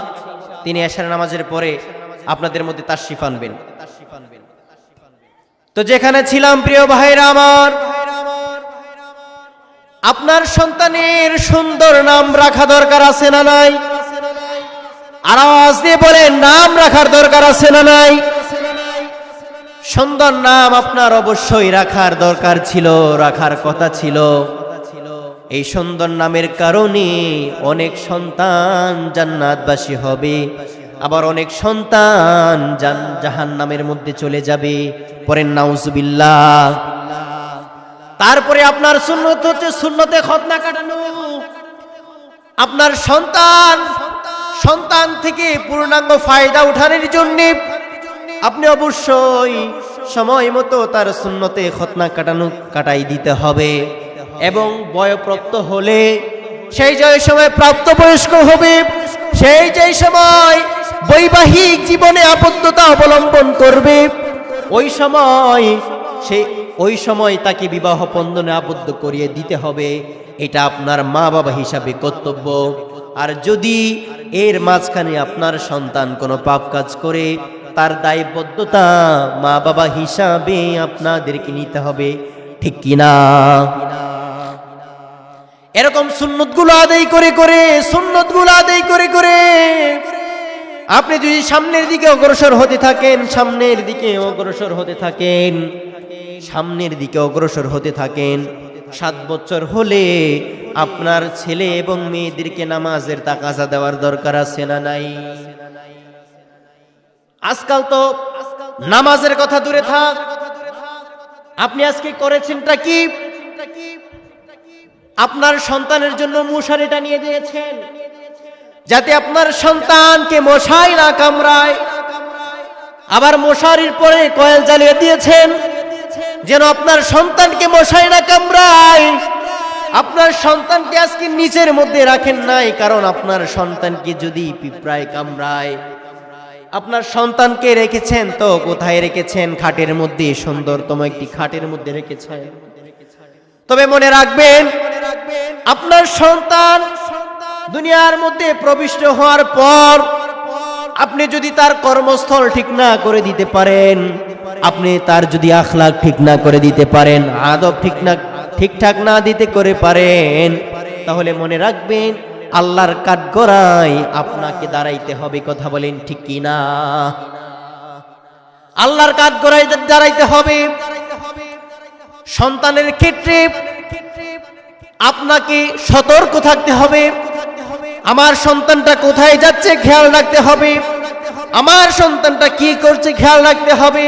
Speaker 1: তিনি এশার নামাজের পরে আপনাদের মধ্যে তাশরিফ আনবেন। তো যেখানে ছিলাম প্রিয় ভাইরা আমার, আপনার সন্তানের সুন্দর নাম রাখা দরকার আছে না নাই? আর আওয়াজ দিয়ে বলেন, নাম রাখার দরকার আছে না নাই? সুন্দর নাম আপনার অবশ্যই রাখার দরকার ছিল, রাখার কথা ছিল। এই সুন্দর নামের কারণে অনেক সন্তান জান্নাতবাসী হবে, আবার অনেক সন্তান জাহান্নামের মধ্যে চলে যাবে। পরেন নাউজুবিল্লাহ। তারপরে আপনার সুন্নত হচ্ছে সুন্নতে খতনা কাটানো। আপনার সন্তান থেকে পূর্ণাঙ্গ ফায়দা উঠানোর জন্য আপনি অবশ্যই সময় মতো তার সুন্নতে খতনা কাটাই দিতে হবে। এবং বয়প্রাপ্ত হলে সেই যে সময় প্রাপ্তবয়স্ক হবে, সেই যে সময় বৈবাহিক জীবনে আবদ্ধতা অবলম্বন করবে, ওই সময় তাকে বিবাহ বন্ধনে আবদ্ধ করিয়ে দিতে হবে। এটা আপনার মা বাবা হিসাবে কর্তব্য। আর যদি এর মাঝখানে আপনার সন্তান কোনো পাপ কাজ করে, তার দায়বদ্ধতা মা বাবা হিসাবে আপনাদেরকে নিতে হবে, ঠিক কিনা? এরকম সুন্নতগুলো আদায় করে আপনি যদি সামনের দিকে অগ্রসর হতে থাকেন 7 বছর হলে আপনার ছেলে এবং মেয়েদেরকে নামাজের তাকাজা দেওয়ার দরকার আছে না নাই? আজকাল তো নামাজের কথা দূরে থাক, আপনি আজকে করেছেনটা কি? আপনার সন্তানের জন্য মশারিটা নিয়ে দিয়েছেন, যাতে আপনার সন্তানকে মশাই না কামড়ায়। আবার মশারির পরে কয়েল জ্বালিয়ে দিয়েছেন, যেন আপনার সন্তানকে মশাই না কামড়ায়। আপনার সন্তানকে আজকে নিচের মধ্যে রাখেন নাই, কারণ আপনার সন্তানকে যদি পিঁপড়ায় কামড়ায়। আপনার সন্তানকে রেখেছেন তো কোথায় রেখেছেন? খাটের মধ্যে, সুন্দরতম একটি খাটের মধ্যে রেখেছেন। তবে মনে রাখবেন, আপনার সন্তান দুনিয়ার মধ্যে প্রবিষ্ট হওয়ার পর আপনি যদি তার কর্মস্থল ঠিক না করে দিতে পারেন, আপনি তার যদি আখলাক ঠিক না করে দিতে পারেন, আদব ঠিকঠাক না দিতে করে পারেন, তাহলে মনে রাখবেন আল্লাহর কাঠগড়ায় আপনাকে দাঁড়াইতে হবে। কথা বলেন ঠিক কিনা? আল্লাহর কাঠগড়ায় দাঁড়াইতে হবে। সন্তানের ক্ষেত্রে আপনাকে সতর্ক থাকতে হবে। আমার সন্তানটা কোথায় যাচ্ছে খেয়াল রাখতে হবে, আমার সন্তানটা কি করছে খেয়াল রাখতে হবে।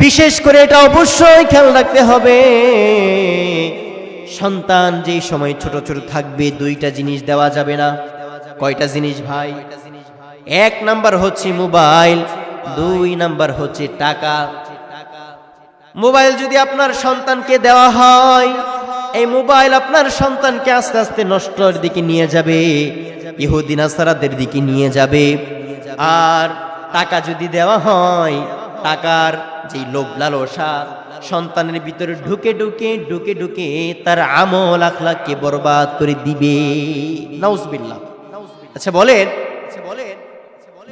Speaker 1: বিশেষ করে এটা অবশ্যই খেয়াল রাখতে হবে, সন্তান যেই সময় ছোট ছোট থাকবে 2টা জিনিস দেওয়া যাবে না। কয়টা জিনিস ভাই? 1 নাম্বার হচ্ছে মোবাইল, 2 নাম্বার হচ্ছে টাকা। মোবাইল যদি আপনার সন্তানকে দেওয়া হয়, এই মোবাইল আপনার সন্তানকে আস্তে আস্তে নষ্টের দিকে নিয়ে যাবে, ইহুদি নাসারাদের দিকে নিয়ে যাবে। আর টাকা যদি দেওয়া হয়, টাকার যে লোভ লালসা সন্তানের ভিতরে ঢুকে ঢুকে তার আমল আখলাককে বরবাদ করে দিবে। নাউজুবিল্লাহ। আচ্ছা বলেন,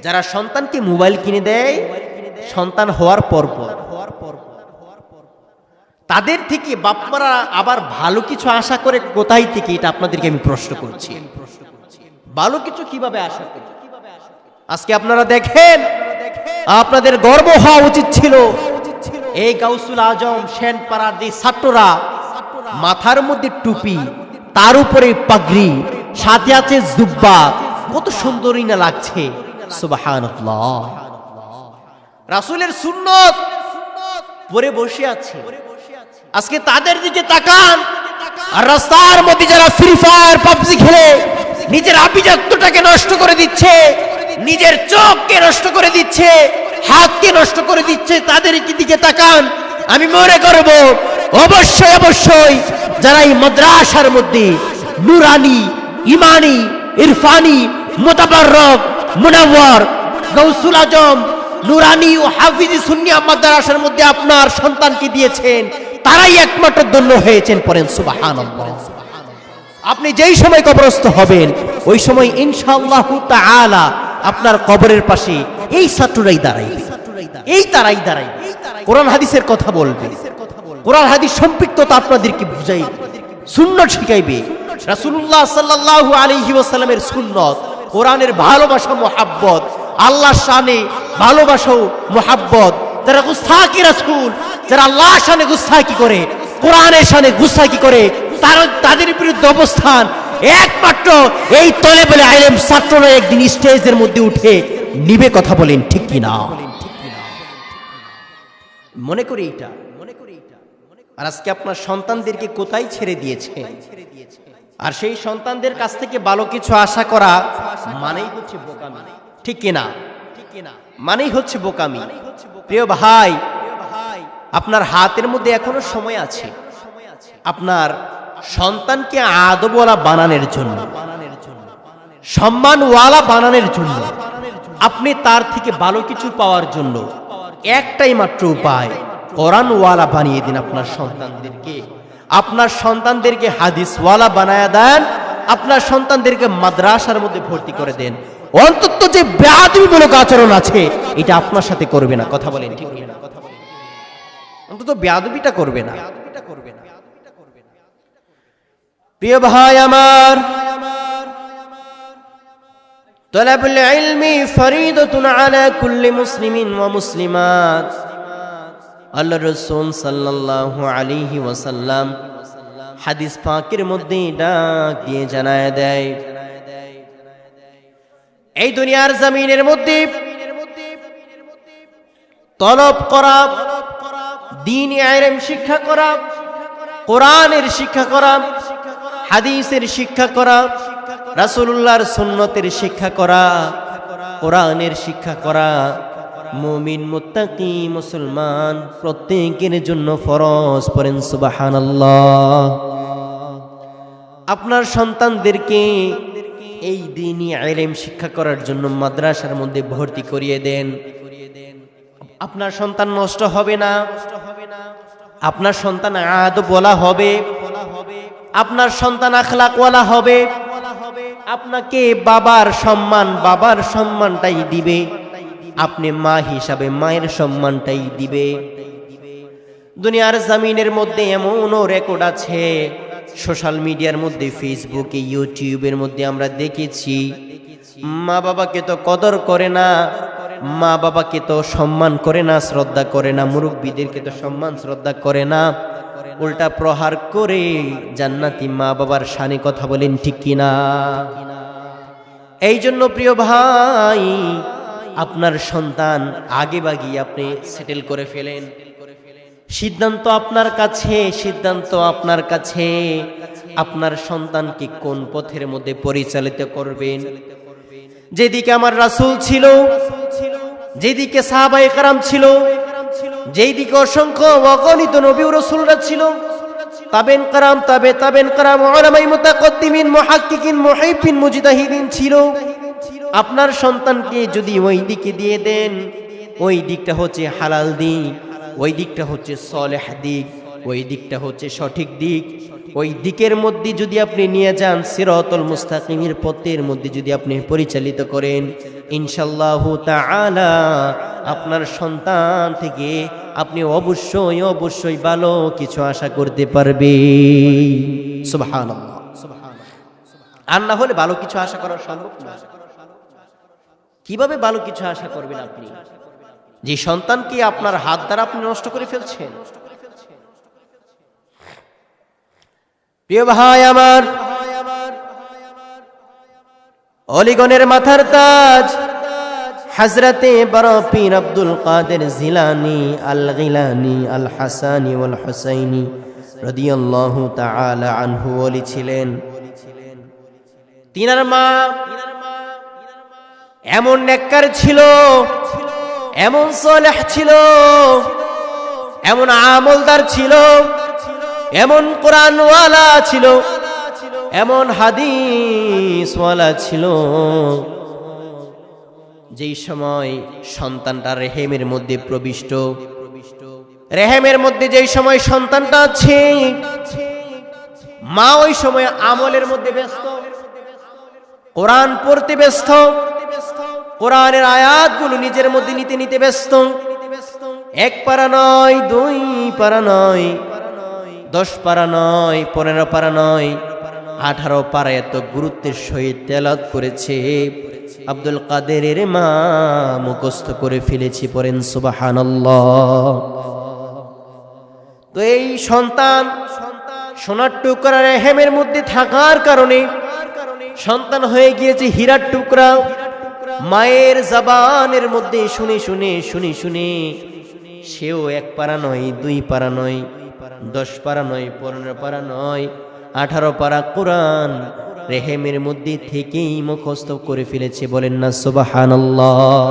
Speaker 1: যারা সন্তানকে মোবাইল কিনে দেয় সন্তান হওয়ার পর তাদের থেকে বাপমারা আবার ভালো কিছু আশা করে কোথায় থেকে? এটা আপনাদেরকে আমি প্রশ্ন করছি। ভালো কিছু কিভাবে আশা করে? আজকে আপনারা দেখেন, আপনাদের গর্ব হওয়া উচিত ছিল এই গাউসুল আজম সেনপাড়ার যে ছাত্ররা, মাথার মধ্যে টুপি, তার উপরে পাগড়ি, সাথে আছে জুব্বা, কত সুন্দরই না লাগছে। সুবহানাল্লাহ। রাসূলের সুন্নত পরে বসে আছে। আজকে তাদের দিকে তাকান, আর রাস্তার মধ্যে যারা ফ্রি ফায়ার পাবজি খেলে নিজের আভিজাত্যটাকে নষ্ট করে দিচ্ছে, নিজের চোখকে নষ্ট করে দিচ্ছে, হাতকে নষ্ট করে দিচ্ছে, তাদের দিকে তাকান। আমি মনে করব অবশ্যই যারা এই মাদ্রাসার মধ্যে নুরানি, ইমানি, ইরফানি, মুতাবাররক, মুনাওয়ার, গাউসুল আজম, নুরানি ও হাফিজি সুন্নিয়া মাদ্রাসার মধ্যে আপনার সন্তানকে দিয়েছেন, তারাই একমাত্র ধন্য হয়েছেন। পড়েন সুবহানাল্লাহ। আপনি যেই সময় কবরস্থ হবেন, ওই সময় ইনশাআল্লাহ তাআলা আপনার কবরের পাশে এই ছাত্ররাই দাঁড়াইবে, তারাই দাঁড়াইবে, কোরআন হাদিসের কথা বলবে, কোরআন হাদিস সম্পৃক্ততা আপনাদেরকে বুঝাইবে, সুন্নাত শিখাইবে। রাসূলুল্লাহ সাল্লাল্লাহু আলাইহি ওয়াসাল্লামের সুন্নাত, কোরআনের ভালোবাসা, মুহাব্বত, আল্লাহর শানে ভালোবাসা, মুহাব্বত, যারা গুস্তাখি রাসূল, যারা আল্লাহর শানে গুস্তাখি করে, কোরআনের শানে গুস্তাখি করে, তাদের বিরুদ্ধে অবস্থান একমাত্র এই তলেবুল ইলম ছাত্ররা একদিন স্টেজের মধ্যে উঠে নিবে। কথা বলেন ঠিক কি না? মনে করি এটা। আর আজকে আপনার সন্তানদেরকে কোথায় ছেড়ে দিয়েছে? আর সেই সন্তানদের কাছ থেকে ভালো কিছু আশা করা মানেই হচ্ছে বোকামি, ঠিক কিনা? মানেই হচ্ছে বোকামি। প্রিয় ভাই, আপনার হাতের মধ্যে এখনো সময় আছে আপনার সন্তানকে আদবওয়ালা বানানোর জন্য, সম্মানওয়ালা বানানোর জন্য, আপনি তার থেকে ভালো কিছু পাওয়ার জন্য একটাই মাত্র উপায়, কোরআনওয়ালা বানিয়ে দিন আপনার সন্তানদেরকে। আপনার সন্তানদেরকে হাদিসওয়ালা বানায়া দেন, আপনার সন্তানদেরকে মাদ্রাসার মধ্যে ভর্তি করে দেন। অন্তত যে বেয়াদবিমূলক আচরণ আছে এটা আপনার সাথে করবে না। কথা বলেন ঠিক না? অন্তত বেয়াদবিটা করবে না। প্রিয় ভাই আমার, তলাবুল ইলমি ফরিদাতুন আলা কুল্লি মুসলিমিন ওয়া মুসলিমাত। আল্লাহর রাসূল সাল্লাল্লাহু আলাইহি ওয়াসাল্লাম হাদিস পাকের মধ্যে ডাক দিয়ে জানায় দেয়, এই দুনিয়ার জমিনের মধ্যে তলব করা, দ্বীনি ইলম শিক্ষা করা, কোরআনের শিক্ষা করা, হাদিসের শিক্ষা করা, রাসূলুল্লাহর সুন্নতের শিক্ষা করা, কোরআনের শিক্ষা করা মুমিন মুত্তাকি মুসলমান প্রত্যেকের জন্য ফরজ। পড়েন সুবহানাল্লাহ। আপনার সন্তানদেরকে এই দ্বীনি ইলম শিক্ষা করার জন্য মাদ্রাসার মধ্যে ভর্তি করিয়ে দেন। আপনার সন্তান নষ্ট হবে না, আপনার সন্তান আদবওয়ালা হবে, আপনার সন্তান আখলাকওয়ালা হবে, আপনাকে বাবার সম্মানটাই দিবে, আপনি মা হিসাবে মায়ের সম্মানটাই দিবে। দুনিয়ার জমিনের মধ্যে এমনও রেকর্ড আছে, সোশ্যাল মিডিয়ার মধ্যে, ফেসবুকে, ইউটিউবের মধ্যে আমরা দেখেছি, মা বাবাকে তো কদর করে না, মা বাবাকে তো সম্মান করে না, শ্রদ্ধা করে না, মুরব্বীদেরকে তো সম্মান শ্রদ্ধা করে না, উল্টা প্রহার করে জান্নাতি মা বাবার শানে। কথা বলেন ঠিক কিনা? এই জন্য প্রিয় ভাই, আপনার সন্তান আগে বাগিয়ে আপনি সেটেল করে ফেলেন। সিদ্ধান্ত আপনার কাছে, সিদ্ধান্ত আপনার কাছে। আপনার সন্তানকে কোন পথের মধ্যে পরিচালিত করবেন? যেদিকে আমার রাসূল ছিল, যেদিকে সাহাবায়ে কেরাম ছিল, যেদিকে অসংখ্য অগণিত নবী ও রাসূলরা ছিল, তাবেন কেরাম, তাবেন কেরাম, উলামায়ে মুতাকদ্দিমিন, মুহাক্কিকিন, মুহিব্বিন, মুজতাহিদিন ছিল, আপনার সন্তানকে যদি ওই দিকে দিয়ে দেন, ওই দিকটা হচ্ছে হালাল দিক, ওই দিকটা হচ্ছে সলেহ দিক, ওই দিকটা হচ্ছে সঠিক দিক, ওই দিকের মধ্যে যদি আপনি নিয়ে যান, সিরাতুল মুস্তাকিমের পথের মধ্যে যদি আপনি পরিচালিত করেন, ইনশাআল্লাহু তাআলা আপনার সন্তান থেকে আপনি অবশ্যই ভালো কিছু আশা করতে পারবেন। সুবহানাল্লাহ। আর না হলে ভালো কিছু আশা করা সম্ভব না। কিভাবে ভালো কিছু আশা করবেন আপনি, যে সন্তানকে আপনার হাত দ্বারা আপনি নষ্ট করে ফেলছেন? প্রিয় ভাই আমার, অলিগণের মাথার তাজ হযরতে বড় পীর আব্দুল কাদের জিলানী আল গিলানী আল হাসানী ওয়াল হুসাইনী রাদিয়াল্লাহু তাআলা আনহু ওলি ছিলেন। তিনার মা এমন নেককার ছিল, এমন সালেহ ছিল, এমন আমলদার ছিল, এমন কোরআনওয়ালা ছিল, এমন হাদিসওয়ালা ছিল, যেই সময় সন্তানটা রেহেমের মধ্যে প্রবিষ্ট, রেহেমের মধ্যে যেই সময় সন্তানটা আছে, মা ওই সময় আমলের মধ্যে ব্যস্ত, কোরআন পড়তে ব্যস্ত, কোরআনের আয়াতগুলো নিজের মধ্যে নিতে ব্যস্ত। 1 পারা নয়, 2 পারা নয়, 10 পারা নয়, 15 পারা নয়, 18 পারা এত গুরুত্বের সহিত তেলাওয়াত করেছে। আব্দুল কাদেরের মা মুখস্থ করে ফেলেছি, পড়েন সুবহানাল্লাহ। তো এই সন্তান সোনার টুকরা রেহেমের মধ্যে থাকার কারণে সন্তান হয়ে গিয়েছে হীরার টুকরা। মায়ের জবানের মধ্যে শুনে শুনে শুনে শুনে সেও 1 পারা নয়, 2 পারা নয়, 10 পারা নয়, 15 পারা নয়, 18 পারা কোরআন রেহেমের মধ্যে থেকেই মুখস্থ করে ফেলেছে, বলেন না সুবহানাল্লাহ।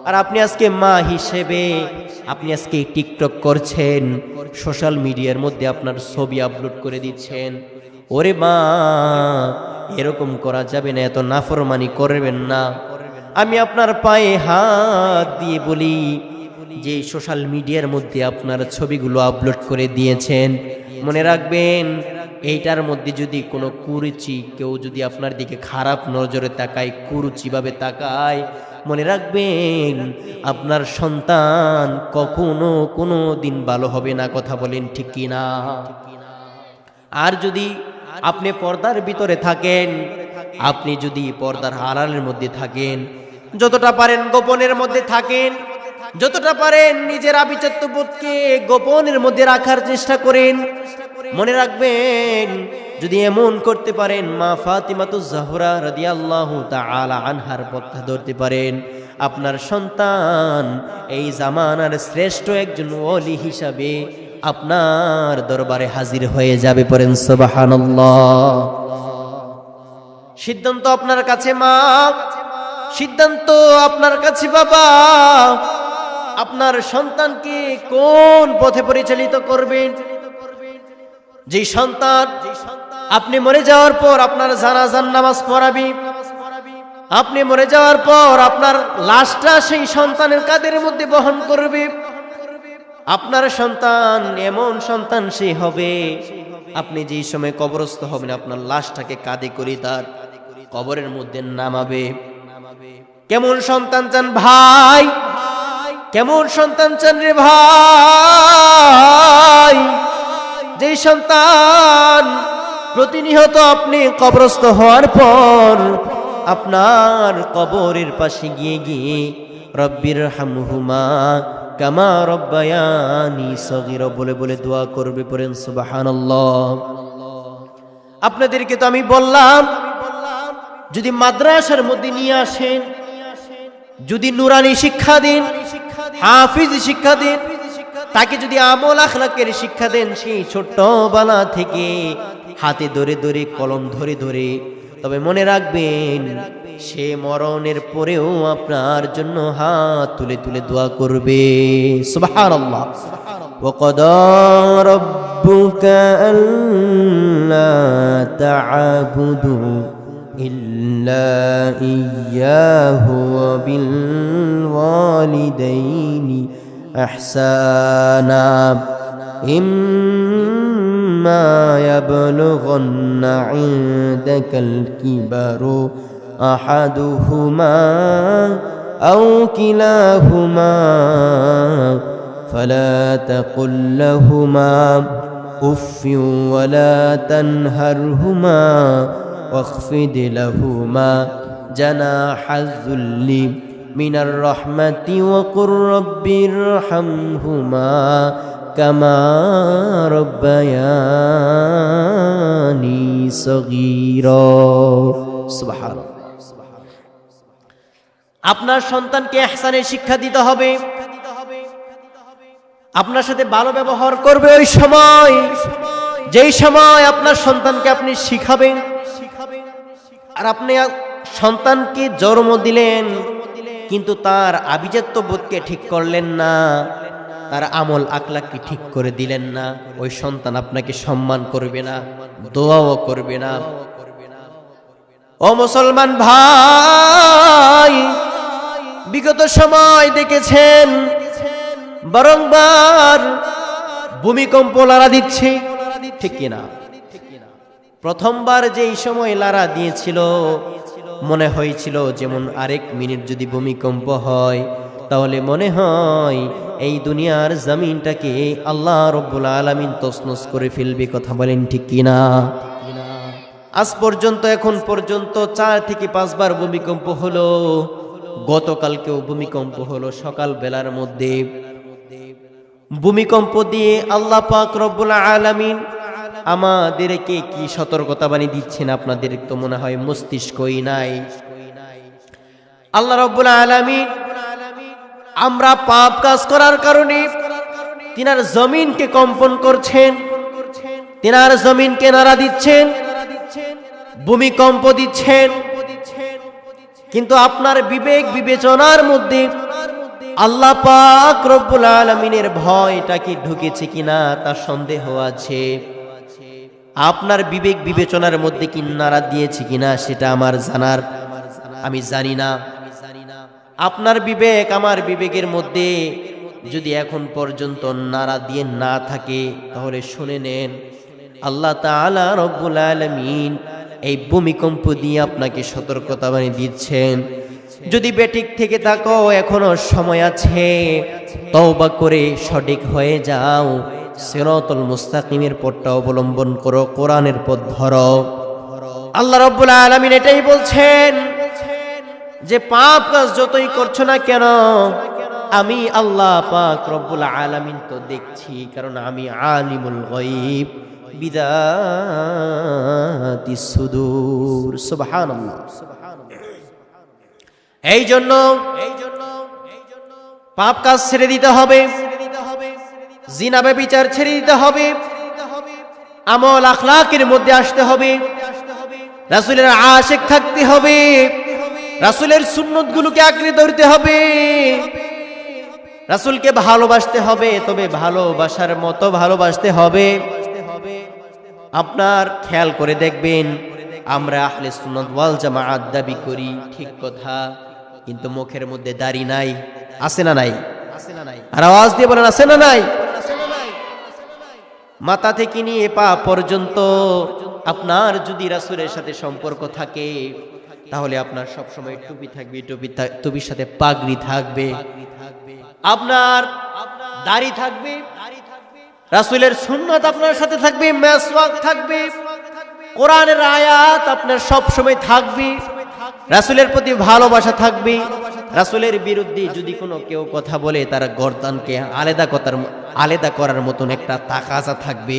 Speaker 1: আর আপনি আজকে মা হিসেবে আপনি আজকে টিকটক করছেন, সোশ্যাল মিডিয়ার মধ্যে আপনার ছবি আপলোড করে দিচ্ছেন। ওরে মা, এরকম করা যাবে না, এত নাফরমানি করবেন না। আমি আপনার পায়ে হাত দিয়ে বলি, যে সোশ্যাল মিডিয়ার মধ্যে আপনার ছবিগুলো আপলোড করে দিয়েছেন, মনে রাখবেন এইটার মধ্যে যদি কোনো কুরুচি, কেউ যদি আপনার দিকে খারাপ নজরে তাকায়, কুরুচিভাবে তাকায়, মনে রাখবেন আপনার সন্তান কখনো কোনো দিন ভালো হবে না। কথা বলেন ঠিক কি না? আর যদি আপনি পর্দার ভিতরে থাকেন, আপনি যদি পর্দার আড়ালের মধ্যে থাকেন, যতটা পারেন গোপনের মধ্যে থাকেন, যতটা পারেন নিজের আভিজাত্যবোধকে গোপনের মধ্যে রাখার চেষ্টা করেন। মনে রাখবেন, যদি এমন করতে পারেন, মা ফাতিমাতুজ জাহরা রাদিয়াল্লাহু তাআলা আনহার পথ ধরতে পারেন, আপনার সন্তান এই জামানার শ্রেষ্ঠ একজন ওলি হিসাবে আপনার দরবারে হাজির হয়ে যাবে, পড়েন সুবহানাল্লাহ। সিদ্ধান্ত আপনার কাছে মা, সিদ্ধান্ত আপনার কাছে বাবা। আপনার সন্তানকে কোন পথে পরিচালিত করবেন? যে সন্তান আপনি মরে যাওয়ার পর আপনার জানাজার নামাজ পড়াবি, আপনি মরে যাওয়ার পর আপনার লাশটা সেই সন্তানের কাঁধের মধ্যে বহন করবে, আপনার সন্তান এমন সন্তান সে হবে, আপনি যেই সময় কবরস্থ হবেন আপনার লাশটাকে কাঁধে করে তার কবরের মধ্যে নামাবে। কেমন সন্তান চান ভাই? কেমন সন্তান চান রে ভাই? যে সন্তান প্রতিনিয়ত আপনি কবরস্থ হওয়ার পর আপনার কবরের পাশে গিয়ে গিয়ে রব্বির হামহুমা কামা রব্বায়ানি সগীরা বলে বলে দোয়া করবে, পড়েন সুবহানাল্লাহ। আপনাদেরকে তো আমি বললাম, যদি মাদ্রাসার মধ্যে নিয়ে আসেন, যদি নুরানি শিক্ষা দেন, হাফিজ শিক্ষা দেন, তাকে যদি আমল আখলাকের শিক্ষা দেন, সেই ছোট্টবেলা থেকে হাতে ধরে ধরে কলম ধরে ধরে, তবে মনে রাখবেন সে মরণের পরেও আপনার জন্য হাত তুলে তুলে দোয়া করবে। সুবহানাল্লাহ। ওয়াকাদা রাব্বুকা আল্লা তা'বুদু ইল্লা ইয়্যাহু ওয়া বিল ওয়ালিদাইনি ইহসানা ইম্মা ইয়াবলুগান্না ইনদাকাল কিবারু আহাদুহুমা আও কিলাহুমা ফালা তাকুল লাহুমা উফফিন ওয়ালা তানহারহুমা واخفض لهما جناح الذل من الرحمة وقل رب ارحمهما كما ربياني صغيرا سبحان الله। আপনার সন্তানকে ইহসানের শিক্ষা দিতে হবে, আপনার সাথে ভালো ব্যবহার করবে ওই সময় যেই সময় আপনার সন্তানকে আপনি শিখাবেন। আর আপনি সন্তানকে জন্ম দিলেন কিন্তু তার আভিজাত্য বোধকে ঠিক করলেন না, তার আমল আখলাককে ঠিক করে দিলেন না, ওই সন্তান আপনাকে সম্মান করবে না, দোয়াও করবে না। ও মুসলমান ভাই, বিগত সময় দেখেছেন বারংবার ভূমিকম্প লারা দিচ্ছে, ঠিক কিনা? প্রথমবার যেই সময় লারা দিয়েছিল মনে হয়েছিল যেমন আরেক মিনিট যদি ভূমিকম্প হয় তাহলে মনে হয় এই দুনিয়ার জমিনটাকে আল্লাহ রব্বুল আলামিন তছনছ করে ফেলবে। কথা বলেন ঠিক কিনা? আজ পর্যন্ত এখন পর্যন্ত 4 থেকে 5 বার ভূমিকম্প হলো। গতকালকেও ভূমিকম্প হলো সকাল বেলার মধ্যে। ভূমিকম্প দিয়ে আল্লাহ পাক রব্বুল আলামিন আমাদেরকে কি সতর্কতা বাণী দিচ্ছেন? আপনাদের তো মনে হয় মস্তিষ্কই নাই। আল্লাহ রব্বুল আলামিন আমরা পাপ কাজ করার কারণে তিনার জমিনকে কম্পন করছেন, তিনার জমিনকে নাড়া দিচ্ছেন, ভূমিকম্প দিচ্ছেন। কিন্তু আপনার বিবেক বিবেচনার মধ্যে আল্লাহ পাক রব্বুল আলামিনের ভয়টা কি ঢুকেছে কিনা তার সন্দেহ আছে। আপনার বিবেক বিবেচনার মধ্যে কি নাড়া দিয়েছে কিনা সেটা আমার জানার আমি জানি না। আপনার বিবেক আমার বিবেকের মধ্যে যদি এখন পর্যন্ত নাড়া দিয়ে না থাকে তাহলে শুনে নেন, আল্লাহ তাআলা রব্বুল আলামিন এই ভূমিকম্প দিয়ে আপনাকে সতর্কতা বাণী দিচ্ছেন। যদি বেঠিক থেকে থাকো এখনো সময় আছে, তওবা করে সঠিক হয়ে যাও, সিরাতুল মুস্তাকিমের পথটা অবলম্বন করো, কোরআনের পথ ধরো। আল্লাহ রাব্বুল আলামিন এটাই বলছেন যে পাপ কাজ যতই করছো না কেন আমি আল্লাহ পাক রব্বুল আলামিন তো দেখছি, কারণ আমি আলিমুল গায়ব বিদাতিস সুদূর। সুবহানাল্লাহ। এই জন্য পাপ কাজ ছেড়ে দিতে হবে, জিনা ব্যভিচার ছেড়ে দিতে হবে, আমল আখলাকের মধ্যে আসতে হবে, রাসূলের আশিক থাকতে হবে, রাসূলের সুন্নতগুলোকে আঁকড়ে ধরতে হবে, রাসূলকে ভালোবাসতে হবে, তবে ভালোবাসার মতো ভালোবাসতে হবে। আপনার খেয়াল করে দেখবেন আমরা আহলে সুন্নাত ওয়াল জামাআত দাবি করি, ঠিক কথা, কিন্তু মুখের মধ্যে দাড়ি নাই। আছে না নাই? আর আওয়াজ দিয়ে বলেন আছে না নাই? মাথা থেকে নিয়ে পা পর্যন্ত আপনার যদি রাসূলের সাথে সম্পর্ক থাকে তাহলে আপনার সব সময় টুপি থাকবে, টুপির সাথে পাগড়ি থাকবে, আপনার দাড়ি থাকবে, রাসূলের সুন্নাত আপনার সাথে থাকবে, মিসওয়াক থাকবে, কোরআনের আয়াত আপনার সব সময় থাকবে, রাসূলের প্রতি ভালোবাসা থাকবে। রাসূলের বিরুদ্ধে যদি কোনো কেউ কথা বলে তার গর্দানকে আলাদা করার মতন একটা তাকাজা থাকবে,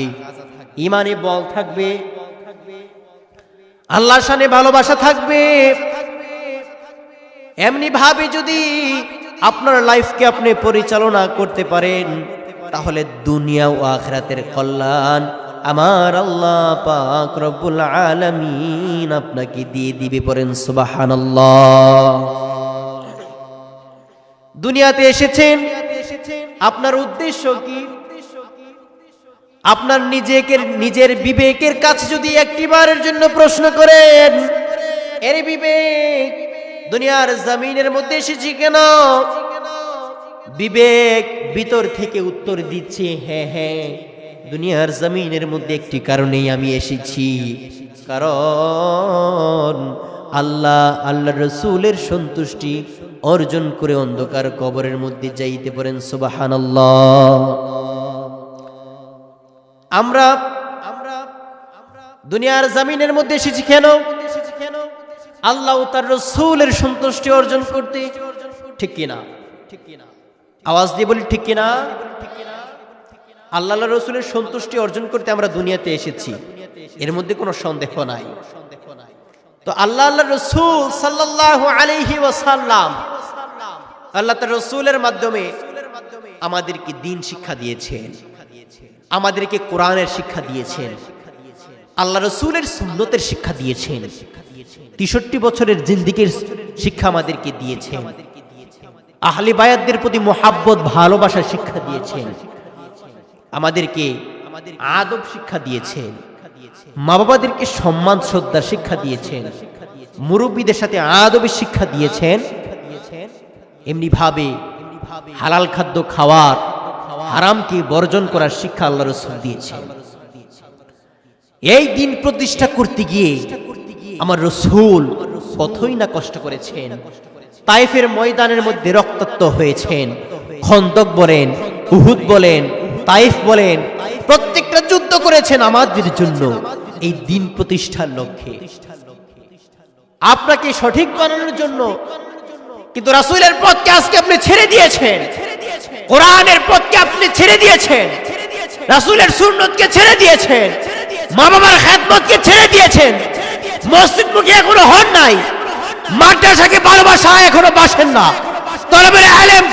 Speaker 1: ঈমানে বল থাকবে, আল্লাহর শানে ভালোবাসা থাকবে। এমনি ভাবে যদি আপনার লাইফকে আপনি পরিচালনা করতে পারেন তাহলে দুনিয়া ও আখিরাতের কল্যাণ আমার আল্লাহ পাক রব্বুল আলামিন আপনাকে দিয়ে দিবে। পড়েন সুবহানাল্লাহ। দুনিয়াতে এসেছেন আপনার উদ্দেশ্য কি? আপনার নিজের বিবেকের কাছে যদি একটিবারের জন্য প্রশ্ন করেন, এর বিবেক দুনিয়ার জমিনের মধ্যে এসেছি কেন? বিবেক ভিতর থেকে উত্তর দিচ্ছে হ্যাঁ হ্যাঁ, দুনিয়ার জমিনের মধ্যে একটি কারণেই আমি এসেছি, কারণ আল্লাহর রাসূলের সন্তুষ্টি অর্জন করে অন্ধকার কবরের মধ্যে যাইতে পারেন। সুবহানাল্লাহ। আমরা দুনিয়ার জমিনের মধ্যে এসেছি কেন? আল্লাহ ও তার রাসূলের সন্তুষ্টি অর্জন করতে, ঠিক কিনা? আওয়াজ দিয়ে বলি ঠিক কিনা? আল্লাহ রাসূলের সন্তুষ্টি অর্জন করতে আমরা দুনিয়াতে এসেছি, এর মধ্যে কোনো সন্দেহ নাই। তো আল্লাহর রাসূল সাল্লাল্লাহু আলাইহি ওয়াসাল্লাম আল্লাহ তার রাসূলের মাধ্যমে আমাদেরকে দ্বীন শিক্ষা দিয়েছেন, আমাদেরকে কোরআনের শিক্ষা দিয়েছেন, আল্লাহ রাসূলের সুন্নতের শিক্ষা দিয়েছেন, 63 বছরের জিন্দেগীর শিক্ষা আমাদেরকে দিয়েছেন, আহলে বায়াতদের প্রতি মুহাব্বত ভালোবাসার শিক্ষা দিয়েছেন, আমাদেরকে আদব শিক্ষা দিয়েছেন, মা বাবাদেরকে সম্মান শ্রদ্ধার শিক্ষা দিয়েছেন, মুরব্বীদের সাথে আদবের শিক্ষা দিয়েছেন। এমনি ভাবে হালাল খাদ্য খাওয়ার, হারামকে বর্জন করার শিক্ষা আল্লাহ রাসূল দিয়েছেন। এই দিন প্রতিষ্ঠা করতে গিয়ে আমার রাসূল কতই না কষ্ট করেছেন। তায়েফের ময়দানের মধ্যে রক্তাক্ত হয়েছেন। খন্দক বলেন, উহুদ বলেন, তায়েফ বলেন, প্রত্যেকটা যুদ্ধ করেছেন আমাদের জন্য। এই দিন প্রতিষ্ঠার লক্ষ্যে, আপনাকে সঠিক বানানোর জন্য। কিন্তু রাসূলের পথকে আজকে আপনি ছেড়ে দিয়েছেন, কোরআনের পথকে আপনি ছেড়ে দিয়েছেন, রাসূলের সুন্নতকে ছেড়ে দিয়েছেন, মা বাবার খেদমতকে ছেড়ে দিয়েছেন, মসজিদ মুখী এখনো হন নাই, মাদ্রাসাকে ভালোবাসা এখনো বাসেন না। তলবে ইলম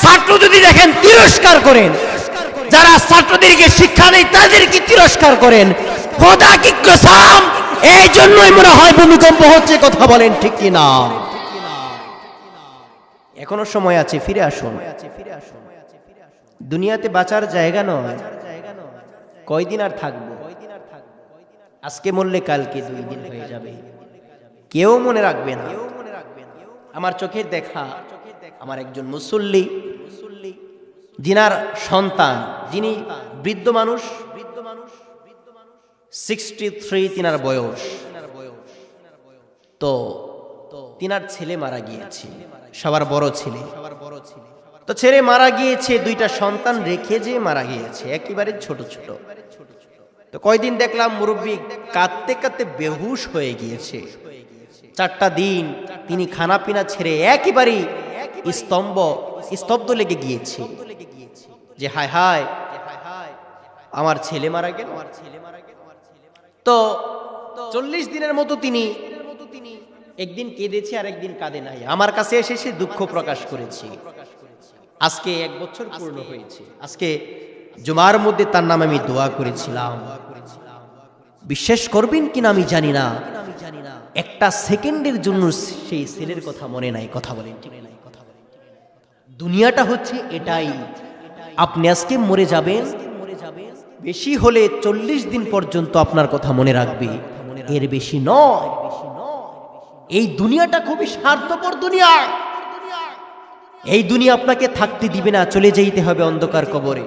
Speaker 1: ছাত্র যদি দেখেন তিরস্কার করেন, যারা ছাত্রদেরকে শিক্ষা দেয় তাদেরকে তিরস্কার করেন। খোদা কি কসম, এই জন্যই মনে হয় ভূমিকম্প হচ্ছে। কথা বলেন ঠিক কি না? এখনো সময় আছে, ফিরে আসুন। দুনিয়াতে বাঁচার জায়গা নয়, কয়দিন আর থাকবো? আজকে মরলে কালকে 2 দিন হয়ে যাবে, কেউ মনে রাখবে না। আমার চোখের দেখা আমার একজন মুসল্লি, যিনার সন্তান, যিনি বৃদ্ধ মানুষ, 63 তিনার বয়স, তো তিনার ছেলে মারা গিয়েছে, সবার বড় ছেলে। তো ছেলে মারা গিয়েছে, 2টা সন্তান রেখে যে মারা গিয়েছে, একেবারে ছোট ছোট। তো কয়দিন দেখলাম মুরব্বী কাঁদতে কাঁদতে বেহুশ হয়ে গিয়েছে। 4টা দিন তিনি খানা পিনা ছেড়ে একেবারে স্তব্ধ লেগে গিয়েছে যে হায় হায় আমার ছেলে মারা গেল। তো 40 দিনের মতো তিনি একদিন কেঁদেছে আর একদিন কাঁদে নাই। আমার কাছে এসে সে দুঃখ প্রকাশ করেছে। আজকে 1 বছর পূর্ণ হয়েছে। আজকে জুমার মধ্যে তার নামে আমি দোয়া করেছিলাম। বিশ্বাস করবেন কিনা আমি জানি না, একটা সেকেন্ডের জন্য সেই ছেলের কথা মনে নাই। কথা বলেন ঠিক নাই? দুনিয়াটা হচ্ছে এটাই, আপনি আজকে মরে যাবেন, বেশি হলে 40 দিন পর্যন্ত আপনার কথা মনে রাখবে, এর বেশি নয়। এই দুনিয়াটা খুবই স্বার্থপর দুনিয়া। এই দুনিয়া আপনাকে থাকতে দিবে না, চলে যেতে হবে অন্ধকার কবরে।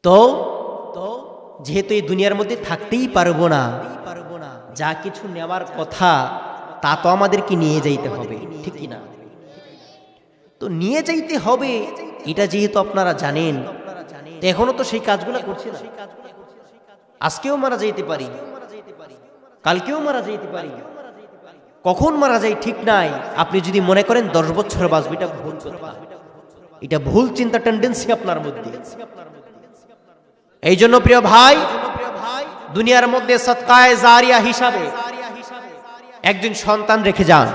Speaker 1: তো যেহেতু এই দুনিয়ার মধ্যে থাকতেই পারবো না, যা কিছু নেওয়ার কথা তা তো আমাদেরকে নিয়ে যাইতে হবে, ঠিক কি না? তো নিয়ে যাইতে হবে, এটা যেহেতু আপনারা জানেন, এখনো তো সেই কাজগুলো করছে না। আজকেও মারা যাইতে পারি, কালকেও মারা যাইতে পারি, কখন মারা যাই ঠিক নাই। আপনি যদি মনে করেন 10 বছর বাঁচবে, এটা ভুল কথা, এটা ভুল চিন্তা টেন্ডেন্সি আপনার মধ্যে। এই জন্য প্রিয় ভাই, দুনিয়ার মধ্যে সদকায়ে জারিয়া হিসাবে একজন সন্তান রেখে যান,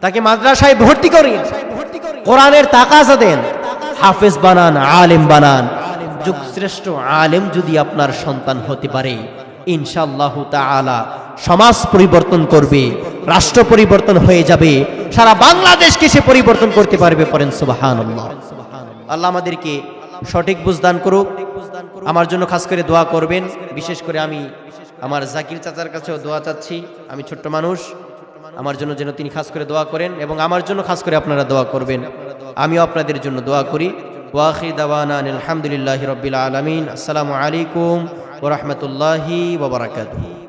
Speaker 1: তাকে মাদ্রাসায় ভর্তি করেন, কোরআনের তাকাজা দেন, হাফেজ বানান, আলেম বানান। যুগশ্রেষ্ঠ আলেম যদি আপনার সন্তান হতে পারে, ইনশাআল্লাহু তাআলা সমাজ পরিবর্তন করবে, রাষ্ট্র পরিবর্তন হয়ে যাবে, সারা বাংলাদেশকে সে পরিবর্তন করতে পারবে। পড়েন সুবহানাল্লাহ। আল্লাহ আমাদেরকে সঠিক বুঝদান করুক। আমার জন্য খাস করে দোয়া করবেন। বিশেষ করে আমি আমার জাকির চাচার কাছেও দোয়া চাচ্ছি। আমি ছোট্ট মানুষ, আমার জন্য যেন তিনি খাস করে দোয়া করেন, এবং আমার জন্য খাস করে আপনারা দোয়া করবেন। আমিও আপনাদের জন্য দোয়া করি। ওয়া আখির দাওয়ানা আলহামদুলিল্লাহি রাব্বিল আলামিন। আসসালামু আলাইকুম ওয়া রাহমাতুল্লাহি ওয়া বারাকাতুহু।